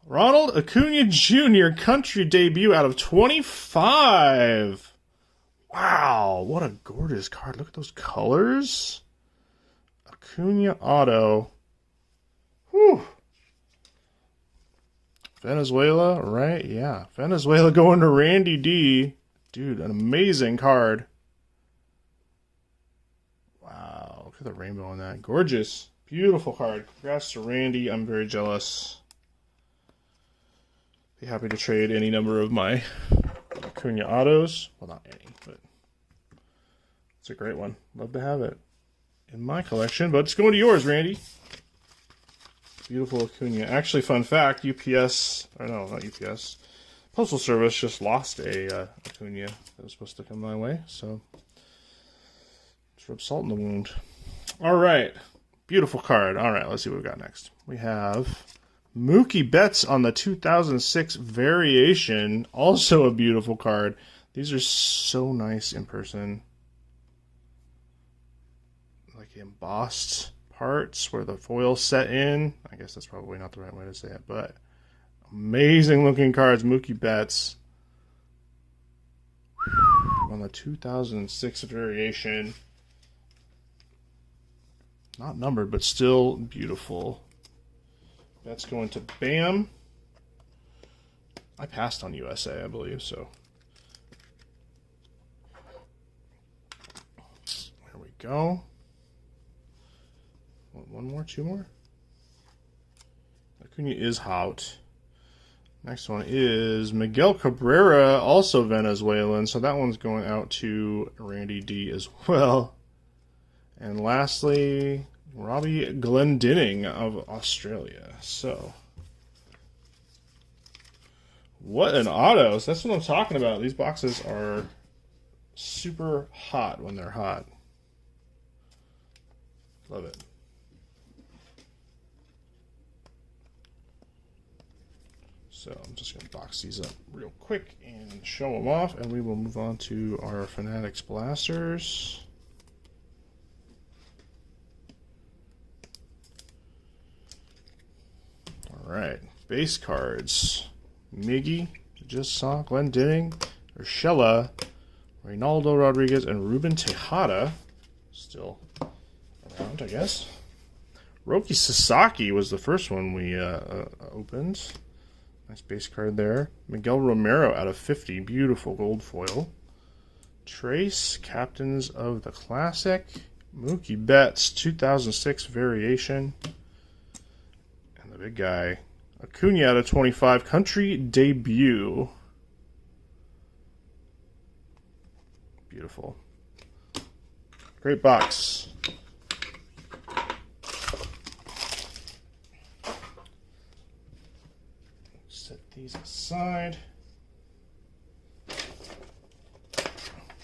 Ronald Acuna Jr. country debut out of 25. Wow, what a gorgeous card. Look at those colors. Acuna auto. Whew. Venezuela, right? Yeah. Venezuela going to Randy D. Dude, an amazing card. Wow. Look at the rainbow on that. Gorgeous. Beautiful card. Congrats to Randy. I'm very jealous. Be happy to trade any number of my Acuna autos. Well, not any, but it's a great one. Love to have it in my collection, but it's going to yours, Randy. Beautiful Acuna. Actually, fun fact, UPS, or no, not UPS, Postal Service just lost a Acuna that was supposed to come my way, so just rub salt in the wound. All right, beautiful card. All right, let's see what we got next. We have Mookie Betts on the 2006 variation, also a beautiful card. These are so nice in person. Like embossed parts where the foil set in. I guess that's probably not the right way to say it, but amazing looking cards. Mookie Betts on the 2006 variation. Not numbered, but still beautiful. That's going to Bam. I passed on USA, I believe, so. There we go. One more, two more. Acuna is out. Next one is Miguel Cabrera, also Venezuelan. So that one's going out to Randy D as well. And lastly, Robbie Glendinning of Australia. So, what an autos. That's what I'm talking about. These boxes are super hot when they're hot. Love it. So I'm just going to box these up real quick and show them off, and we will move on to our Fanatics blasters. All right, base cards. Miggy, just saw Glendinning, Urshela, Reynaldo Rodriguez, and Ruben Tejada. Still around, I guess. Roki Sasaki was the first one we opened. Nice base card there. Miguel Romero out of 50. Beautiful gold foil. Trace, Captains of the Classic. Mookie Betts, 2006 variation. And the big guy, Acuna out of 25. Country debut. Beautiful. Great box. These aside.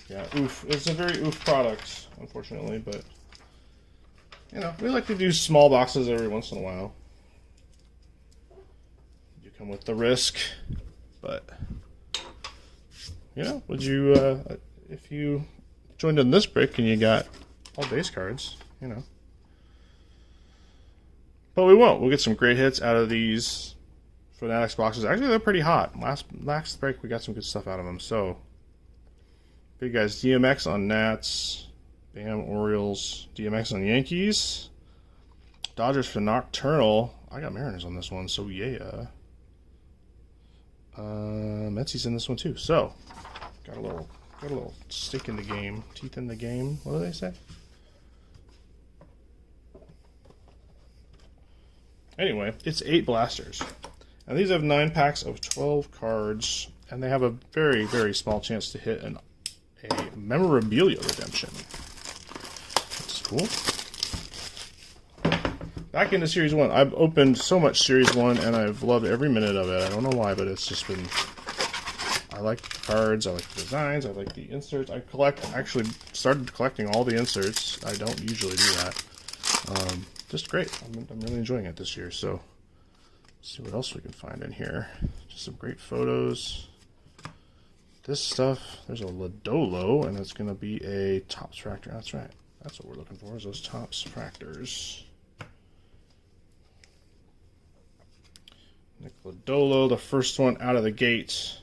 Yeah, oof. It's a very oof product, unfortunately, but you know, we like to do small boxes every once in a while. You come with the risk, but you know, would you if you joined in this break and you got all base cards, you know. But we won't. We'll get some great hits out of these Fanatics boxes. Actually, they're pretty hot. Last break, we got some good stuff out of them. So, big guys, DMX on Nats, Bam Orioles, DMX on Yankees, Dodgers for Nocturnal. I got Mariners on this one, so yeah. Metsy's in this one too. So, got a little stick in the game, teeth in the game. What do they say? Anyway, it's 8 blasters. And these have 9 packs of 12 cards, and they have a very, very small chance to hit a memorabilia redemption. That's cool. Back into Series 1. I've opened so much Series 1, and I've loved every minute of it. I don't know why, but it's just been... I like the cards, I like the designs, I like the inserts. I actually started collecting all the inserts. I don't usually do that. Just great. I'm really enjoying it this year, so... see what else we can find in here. Just some great photos. This stuff, there's a Lodolo, and it's going to be a Topps Fractor. That's right. That's what we're looking for, is those Topps Fractors. Nick Lodolo, the first one out of the gate,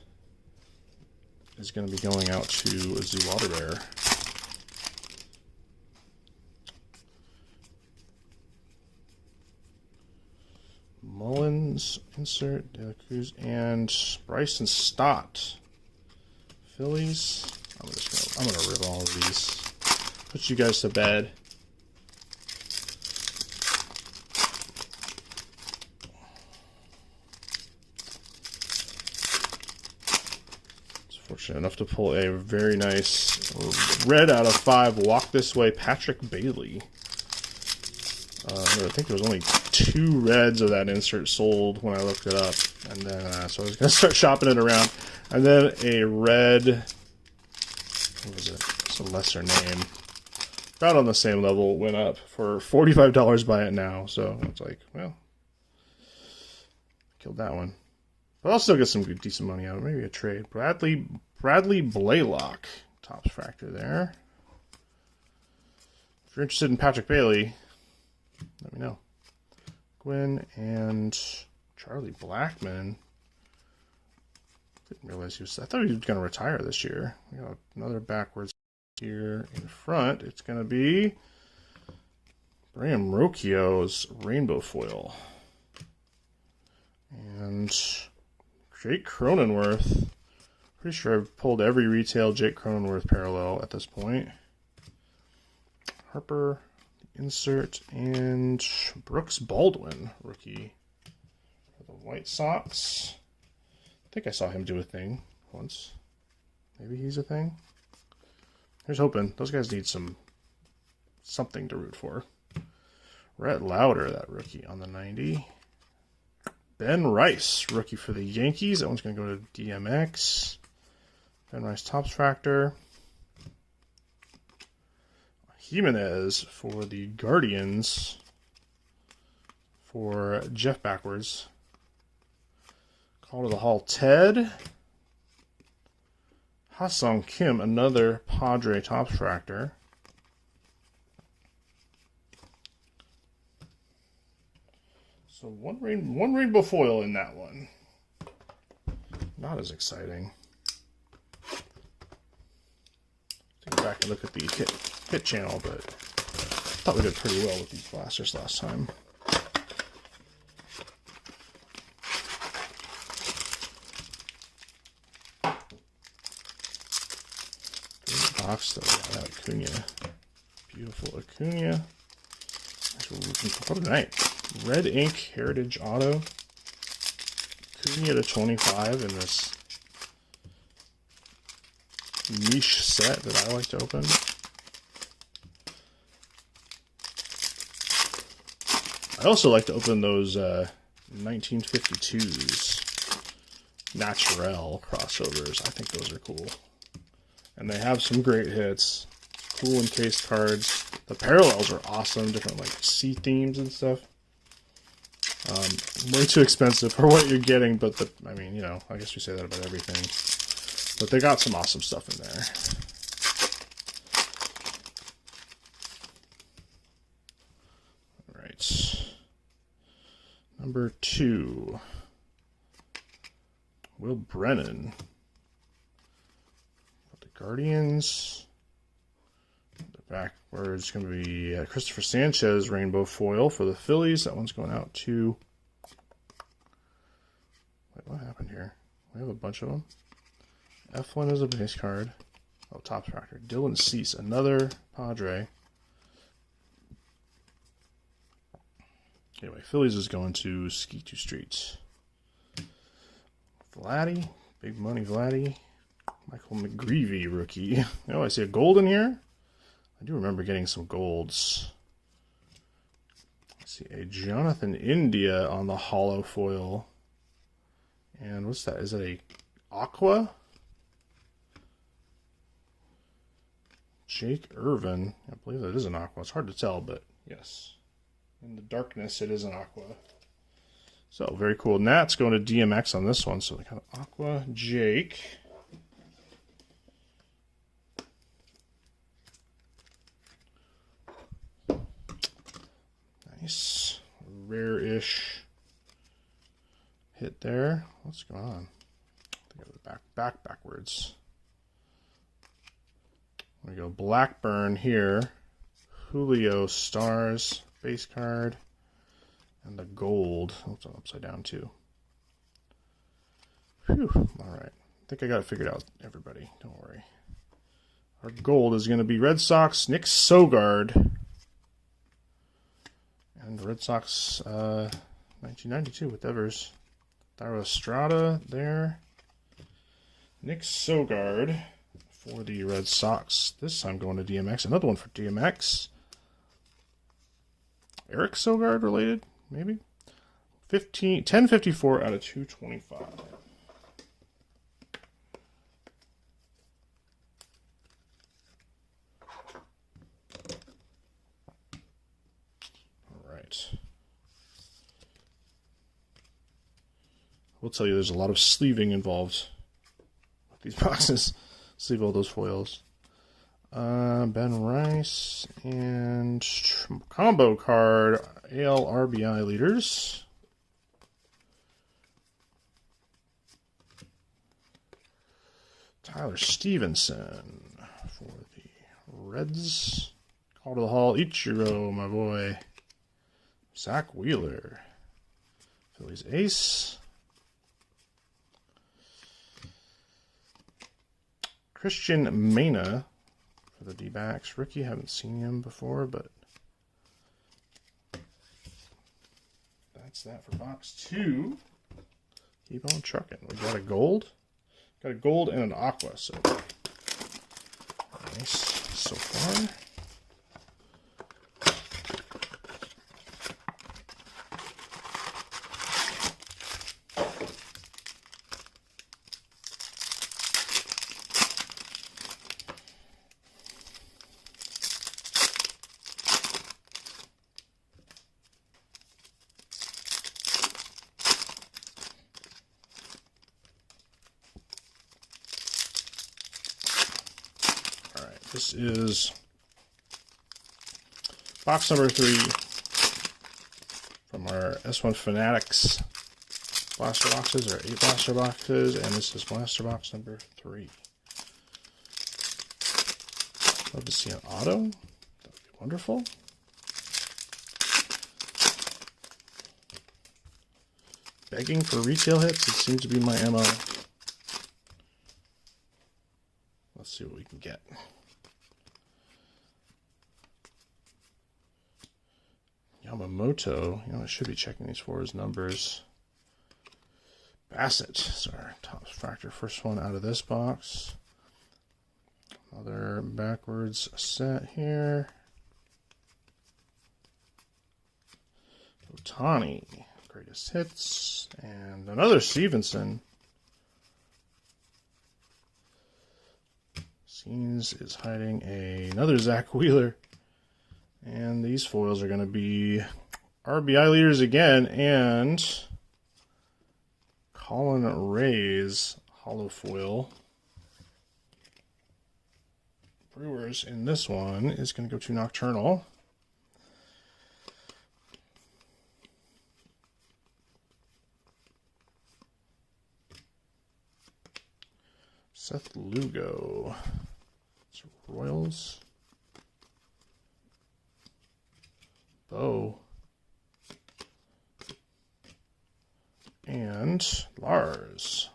is going to be going out to Z Water Bear. Mullins insert, De La Cruz, and Bryson Stott. Phillies. I'm gonna rip all of these. Put you guys to bed. Fortunate enough to pull a very nice red out of 5. Walk This Way, Patrick Bailey. I think there was only 2 reds of that insert sold when I looked it up, and then so I was gonna start shopping it around. And then a red. What was it? It's a lesser name. About on the same level. Went up for $45. Buy it now. So it's like, well, killed that one. But I'll still get some good, decent money out of it. Maybe a trade. Bradley Blaylock. Topps Fractor there. If you're interested in Patrick Bailey, let me know. Gwynn and Charlie Blackmon. Didn't realize I thought he was going to retire this year. We got another backwards here in front. It's going to be Bram Rocchio's Rainbow Foil. And Jake Cronenworth. Pretty sure I've pulled every retail Jake Cronenworth parallel at this point. Harper, insert, and Brooks Baldwin, rookie for the White Sox. I think I saw him do a thing once. Maybe he's a thing. Here's hoping. Those guys need something to root for. Rhett Lauder, that rookie on the 90. Ben Rice, rookie for the Yankees. That one's going to go to DMX. Ben Rice, Topps Fractor. Jimenez for the Guardians for Jeff Backwards. Call to the Hall, Ted. Ha-Sung Kim, another Padre Topps Fractor. So one rainbow foil in that one. Not as exciting. Take it back and look at the hit channel, but I thought we did pretty well with these blasters last time. Good box though. Yeah, that Acuna. Beautiful Acuna. What a night. Red Ink Heritage Auto. Acuna to 25 in this niche set that I like to open. I also like to open those 1952s Naturel crossovers. I think those are cool. And they have some great hits. Cool encased cards. The parallels are awesome. Different like sea themes and stuff. Way too expensive for what you're getting, but I mean, you know, I guess we say that about everything. But they got some awesome stuff in there. All right. Number 2. Will Brennan. The Guardians. The backwards going to be Christopher Sanchez Rainbow Foil for the Phillies. That one's going out to... Wait, what happened here? We have a bunch of them. F1 is a base card. Oh, Topps Fractor. Dylan Cease, another Padre. Anyway, Phillies is going to Ski 2 Streets. Vladdy, big money Vladdy. Michael McGreevy, rookie. Oh, I see a gold in here. I do remember getting some golds. I see a Jonathan India on the hollow foil. And what's that? Is it a Aqua? Jake Irvin. I believe that is an Aqua. It's hard to tell, but yes. In the darkness, it is an Aqua. So, very cool. Nat's going to DMX on this one. So, they got Aqua Jake. Nice. Rare-ish hit there. What's going on? I think I have the backwards. There we go. Blackburn here. Julio Stars base card. And the gold. Oh, it's upside down too. Whew. All right. I think I got it figured out, everybody. Don't worry. Our gold is going to be Red Sox, Nick Sogard. And Red Sox 1992 with Devers. Thairo Estrada there. Nick Sogard for the Red Sox. This time going to DMX. Another one for DMX. Eric Sogard related, maybe? 1054 out of 225. We'll tell you there's a lot of sleeving involved with these boxes. Sleeve all those foils. Ben Rice and combo card AL RBI leaders. Tyler Stevenson for the Reds. Call to the Hall, Ichiro, my boy. Zach Wheeler. Phillies ace. Christian Mena for the D-backs. Rookie, haven't seen him before, but that's that for box 2. Keep on trucking. We got a gold. Got a gold and an aqua, so nice so far. This is box number 3 from our S1 Fanatics blaster boxes, or 8 blaster boxes, and this is blaster box number 3. Love to see an auto. That would be wonderful. Begging for retail hits, it seems to be my MO. Let's see what we can get. Yamamoto, I should be checking these for his numbers. Bassett is our Topps Fractor, first one out of this box. Another backwards set here. Ohtani, greatest hits, and another Stevenson. Scenes is hiding another Zach Wheeler. And these foils are going to be RBI leaders again, and Colin Ray's hollow foil. Brewers in this one is going to go to Nocturnal. Seth Lugo. It's Royals. Bo. And Lars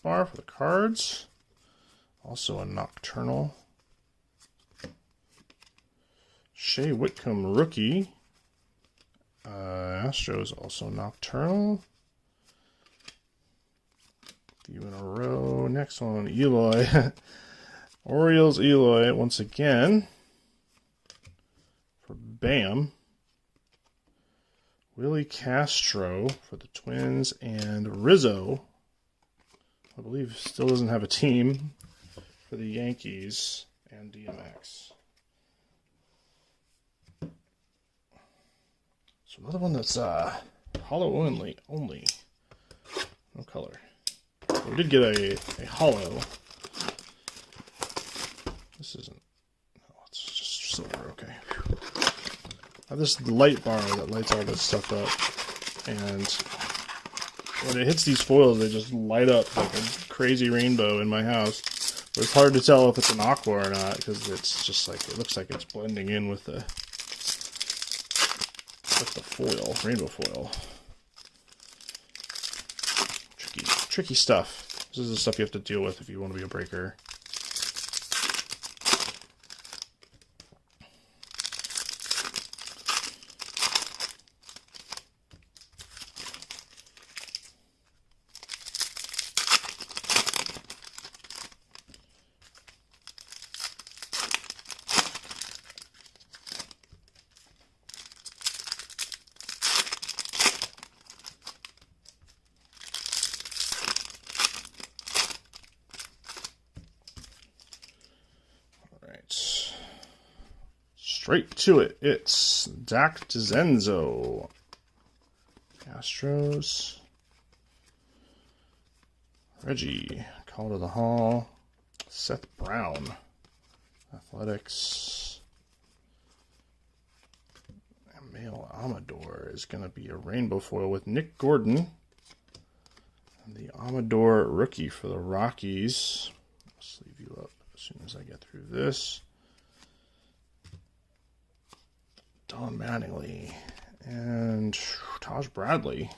Bar for the Cards. Also a Nocturnal. Shea Whitcomb rookie. Astros also Nocturnal. Few in a row. Next one, Eloy. Orioles Eloy once again. For Bam. Willie Castro for the Twins, and Rizzo, I believe, still doesn't have a team, for the Yankees and DMX. So another one that's hollow only. No color. We did get a hollow. This isn't. No, it's just silver. Okay. I have this light bar that lights all this stuff up, and when it hits these foils, they just light up like a crazy rainbow in my house. But it's hard to tell if it's an aqua or not, because it's just like, it looks like it's blending in with the with the foil, rainbow foil. Tricky stuff. This is the stuff you have to deal with if you want to be a breaker. Straight to it. It's Zach DeZenzo. Astros. Reggie. Call to the Hall. Seth Brown. Athletics. Emil Amador is going to be a rainbow foil with Nick Gordon. And the Amador rookie for the Rockies. I'll sleeve you up as soon as I get through this. Don Mattingly and Taj Bradley.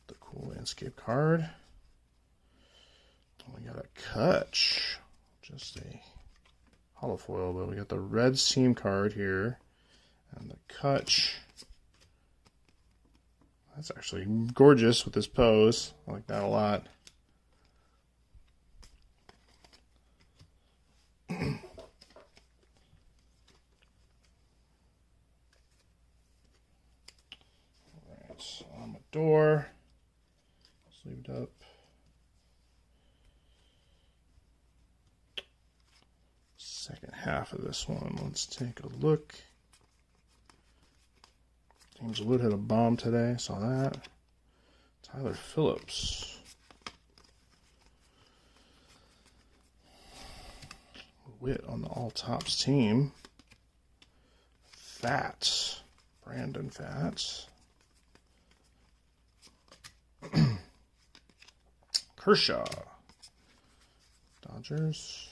The cool landscape card. We got a Kutch. Just a hollow foil, but we got the red seam card here. And the Kutch. That's actually gorgeous with this pose. I like that a lot. Door sleeved up. Second half of this one. Let's take a look. James Wood had a bomb today. Saw that. Tyler Phillips. Witt on the All Tops team. Fat. Brandon Fat. Kershaw. Dodgers.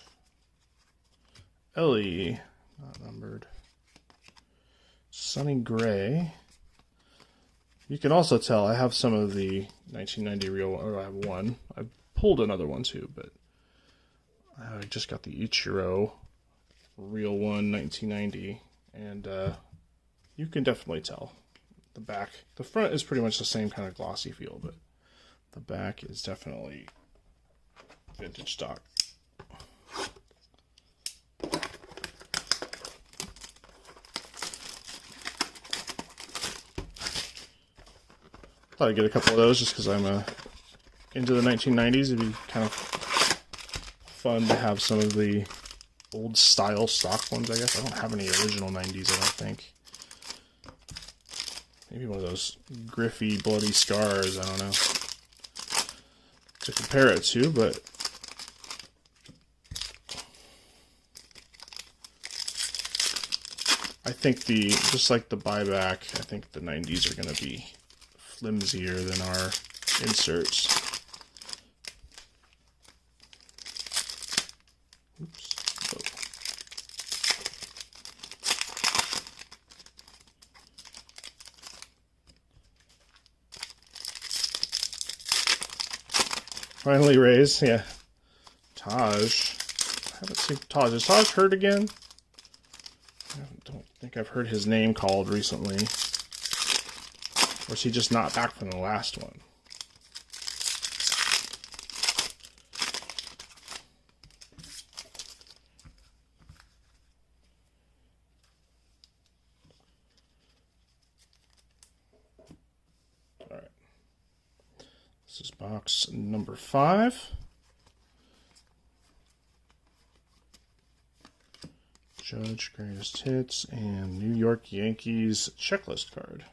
Ellie. Not numbered. Sonny Gray. You can also tell I have some of the 1990 real, or I have one. I pulled another one too, but I just got the Ichiro real one 1990, and you can definitely tell. The back, the front is pretty much the same kind of glossy feel, but the back is definitely vintage stock. Thought I'd get a couple of those just because I'm into the 1990s. It'd be kind of fun to have some of the old style stock ones, I guess. I don't have any original 90s, I don't think. Maybe one of those Griffey Bloody Scars, I don't know, to compare it to, but I think just like the buyback, I think the 90s are going to be flimsier than our inserts. Oops. Oh. Finally Rays, yeah. Taj. I haven't seen Taj. Is Taj hurt again? I don't think I've heard his name called recently. Or is he just not back from the last one? All right. This is box number 5. Judge, Greatest Hits, and New York Yankees checklist card.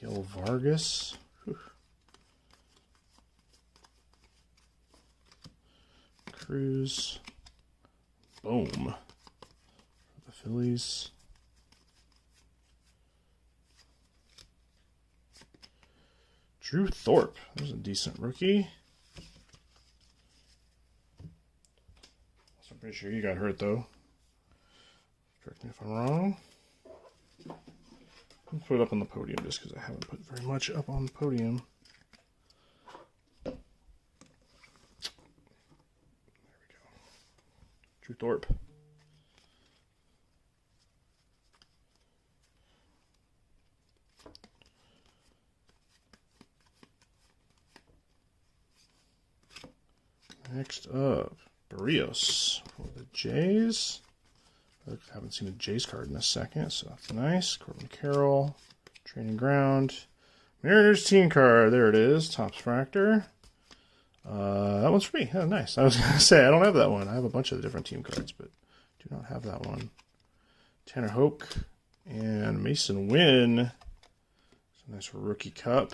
Miguel Vargas. Whew. Cruz. Boom. For the Phillies. Drew Thorpe. There's a decent rookie. Pretty sure he got hurt, though. Correct me if I'm wrong. I'll put it up on the podium just because I haven't put very much up on the podium. There we go. Drew Thorpe. Next up, Barrios for the Jays. I haven't seen a Jays card in a second, so that's nice. Corbin Carroll, Training Ground. Mariners team card, there it is. Topps Fractor. That one's free. Oh, nice. I was going to say, I don't have that one. I have a bunch of the different team cards, but do not have that one. Tanner Hoke and Mason Wynn. It's a nice rookie cup.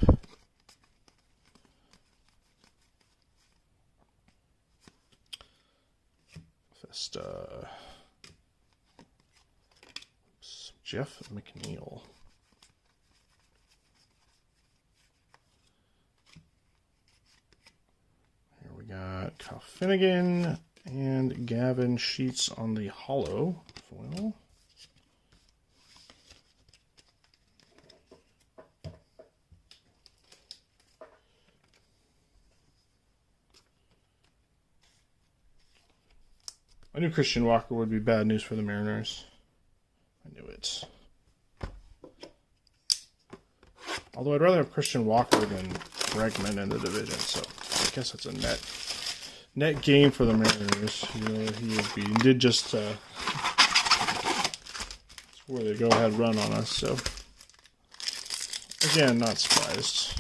Jeff McNeil. Here we got Kyle Finnegan and Gavin Sheets on the hollow foil. I knew Christian Walker would be bad news for the Mariners. I knew it. Although I'd rather have Christian Walker than Bregman in the division, so I guess it's a net gain for the Mariners. He did just score the go-ahead run on us, so again, not surprised.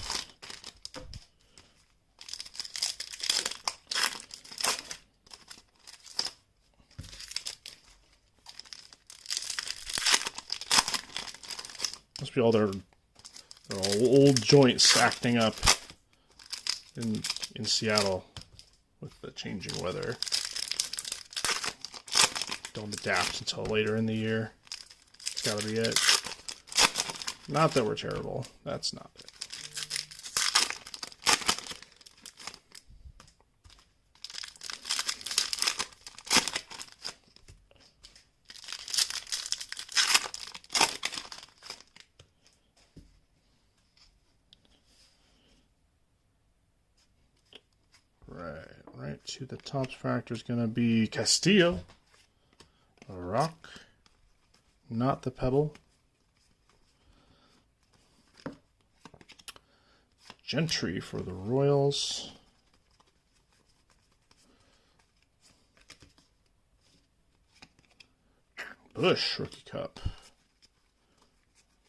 Must be all their old joints acting up in Seattle with the changing weather. Don't adapt until later in the year. It's got to be it. Not that we're terrible. That's not it. Right to the Topps Fractor is going to be Castillo, a rock, not the pebble. Gentry for the Royals. Bush rookie cup.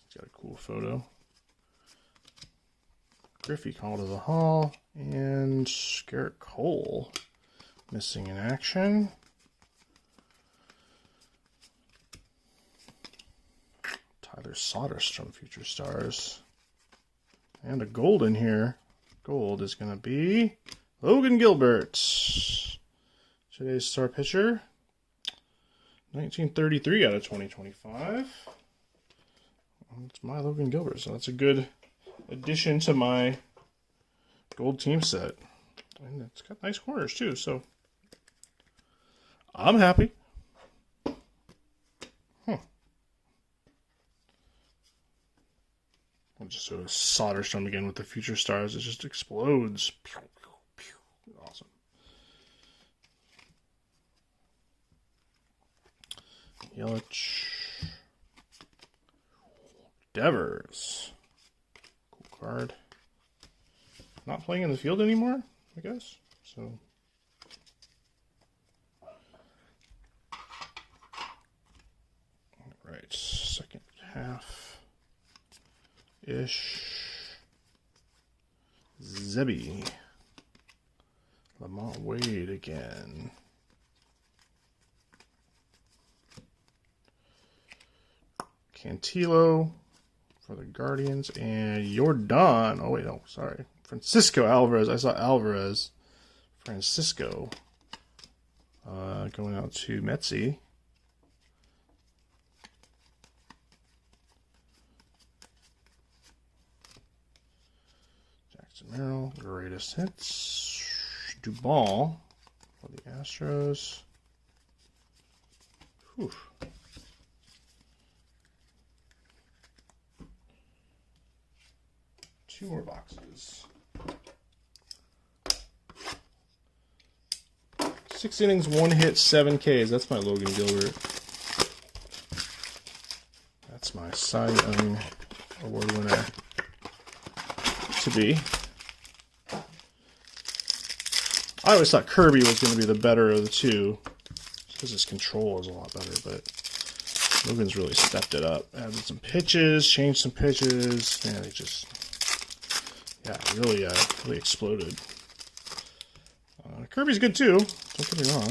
It's got a cool photo. Griffey called to the Hall, and Garrett Cole missing in action. Tyler Soderstrom, Future Stars. And a gold in here. Gold is going to be Logan Gilbert. Today's star pitcher. 1933 out of 2025. It's my Logan Gilbert, so that's a good addition to my gold team set. And it's got nice corners too, so I'm happy. I'll just sort of Soderstrom again with the Future Stars. It just explodes. Pew, pew, pew. Awesome. Yelich. Devers. Cool card. Not playing in the field anymore, I guess. So. Alright, second half. Ish. Zebby. Lamont Wade again. Cantillo for the Guardians. And Jordan. Oh, wait, no, sorry. Francisco Alvarez. I saw Alvarez. Francisco. Going out to Metzi. Jackson Merrill. Greatest hits. Duvall for the Astros. Whew. Two more boxes. 6 innings, 1 hit, 7 Ks. That's my Logan Gilbert. That's my Cy Young Award winner to be. I always thought Kirby was going to be the better of the two, because his control is a lot better, but Logan's really stepped it up. Added some pitches, changed some pitches, and it just, yeah, really exploded. Kirby's good too, don't get me wrong.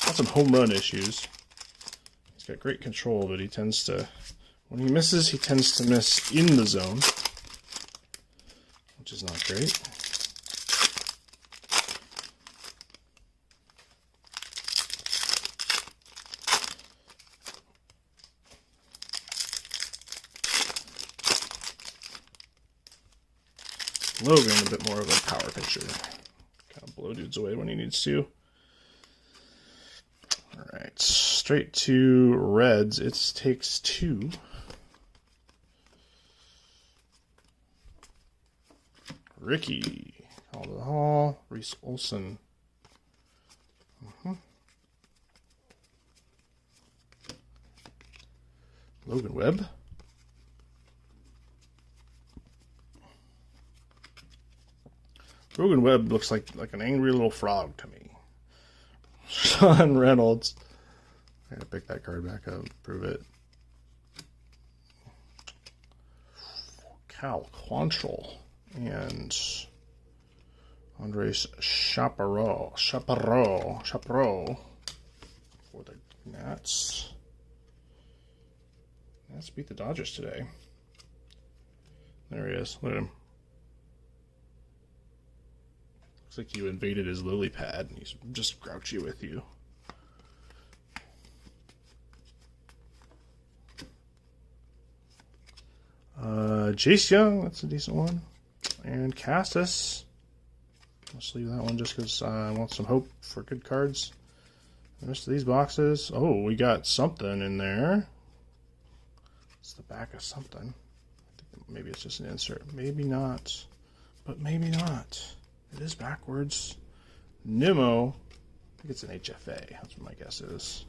Got some home run issues. He's got great control, but he tends to, when he misses, he tends to miss in the zone, which is not great. Logan, a bit more of a power pitcher. Kind of blow dudes away when he needs to. Alright, straight to Reds. It takes 2. Ricky. Calder Hall. Reese Olson. Logan Webb. Logan Webb looks like an angry little frog to me. Sean Reynolds. I gotta pick that card back up, prove it. Cal Quantrill and Andres Chaparro for the Nats. Nats beat the Dodgers today. There he is. Look at him. Looks like you invaded his lily pad and he's just grouchy with you. Jace Young, that's a decent one. And Cassis. Let's leave that one just because I want some hope for good cards. The rest of these boxes. Oh, we got something in there. It's the back of something. I think maybe it's just an insert. Maybe not. But maybe not. It is backwards. Nimmo. I think it's an HFA. That's what my guess is.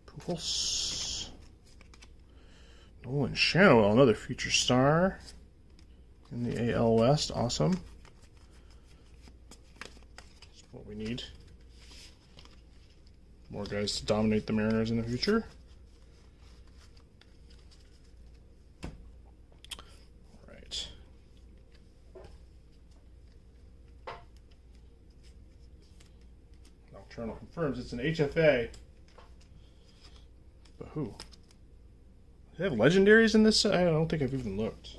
Pujols. Nolan Shanwell, another future star in the AL West. Awesome. That's what we need. More guys to dominate the Mariners in the future. All right. Nocturnal confirms it's an HFA. But who? Do they have legendaries in this? I don't think I've even looked.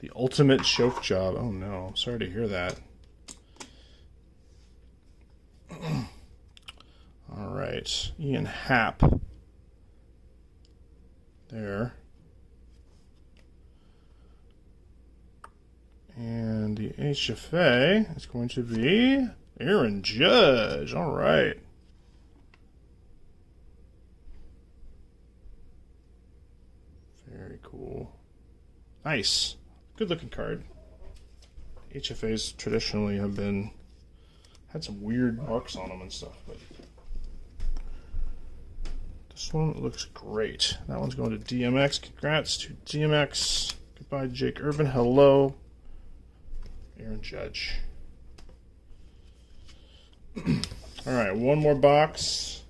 The ultimate chauffeur job. Oh no, I'm sorry to hear that. All right, Ian Happ. There. And the HFA is going to be Aaron Judge. All right. Very cool. Nice. Good looking card. HFAs traditionally have had some weird marks on them and stuff, but this one looks great. That one's going to DMX. Congrats to DMX. Goodbye, Jake Urban. Hello, Aaron Judge. All right, one more box.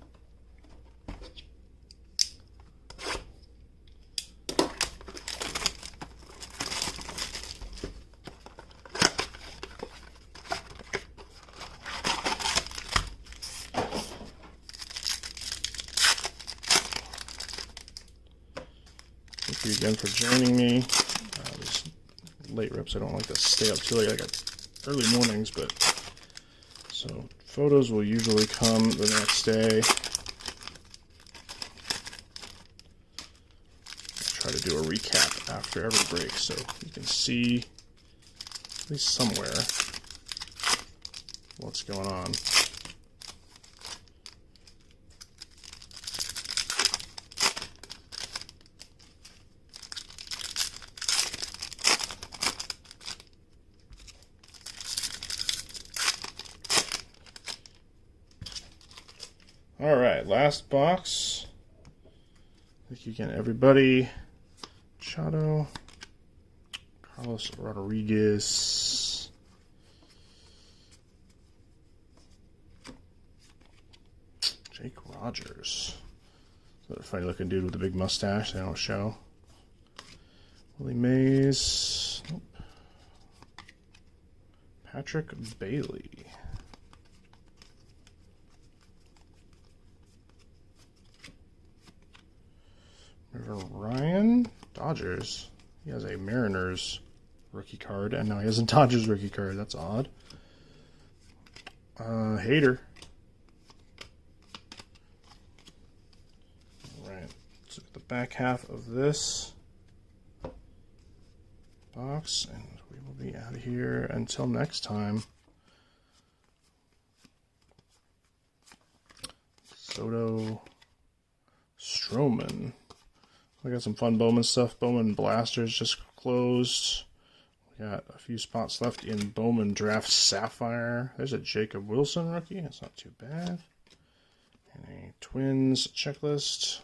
Thank you again for joining me. These late rips, I don't like to stay up too late. I got early mornings, but so photos will usually come the next day. try to do a recap after every break so you can see at least somewhere what's going on. All right, last box. Thank you again, everybody. Machado, Carlos Rodriguez, Jake Rogers. That funny looking dude with the big mustache they don't show. Willie Mays. Nope. Patrick Bailey. River Ryan, Dodgers. He has a Mariners rookie card, and now he has a Dodgers rookie card. That's odd. Hader. Alright, let's look at the back half of this box, and we will be out of here until next time. Soto, Stroman. We got some fun Bowman stuff. Bowman Blasters just closed. We got a few spots left in Bowman Draft Sapphire. There's a Jacob Wilson rookie. That's not too bad. And a Twins checklist.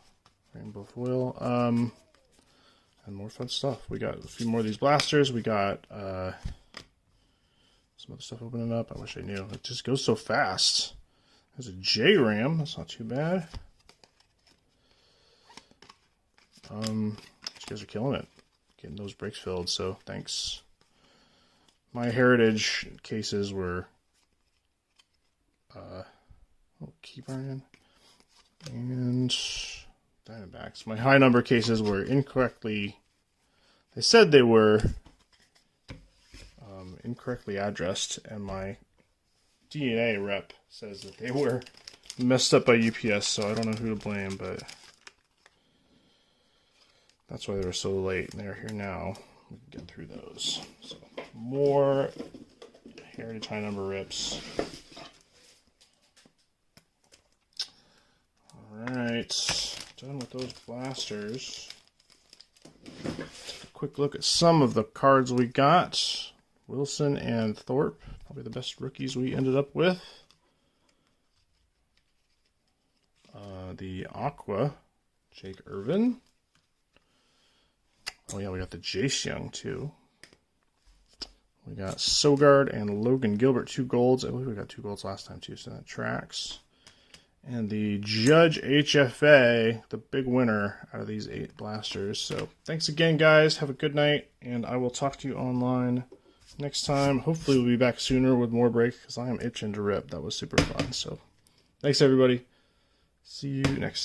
Rainbow foil. And more fun stuff. We got a few more of these blasters. We got some other stuff opening up. I wish I knew. It just goes so fast. There's a J-Ram. That's not too bad. You guys are killing it, getting those breaks filled, so thanks. My Heritage cases were keep iron and Diamondbacks. My high number cases were incorrectly, they said they were incorrectly addressed, and my DNA rep says that they were messed up by UPS, so I don't know who to blame, but that's why they were so late, and they're here now. We can get through those. So, more Heritage high number rips. Alright, done with those blasters. Take a quick look at some of the cards we got. Wilson and Thorpe, probably the best rookies we ended up with. The Aqua, Jake Irvin. Oh yeah, we got the Jace Young too. We got Sogard and Logan Gilbert, 2 golds. I believe we got 2 golds last time too, so that tracks. And the Judge HFA, the big winner out of these 8 blasters. So thanks again, guys. Have a good night, and I will talk to you online next time. Hopefully we'll be back sooner with more breaks, because I am itching to rip. That was super fun. So thanks, everybody. See you next time.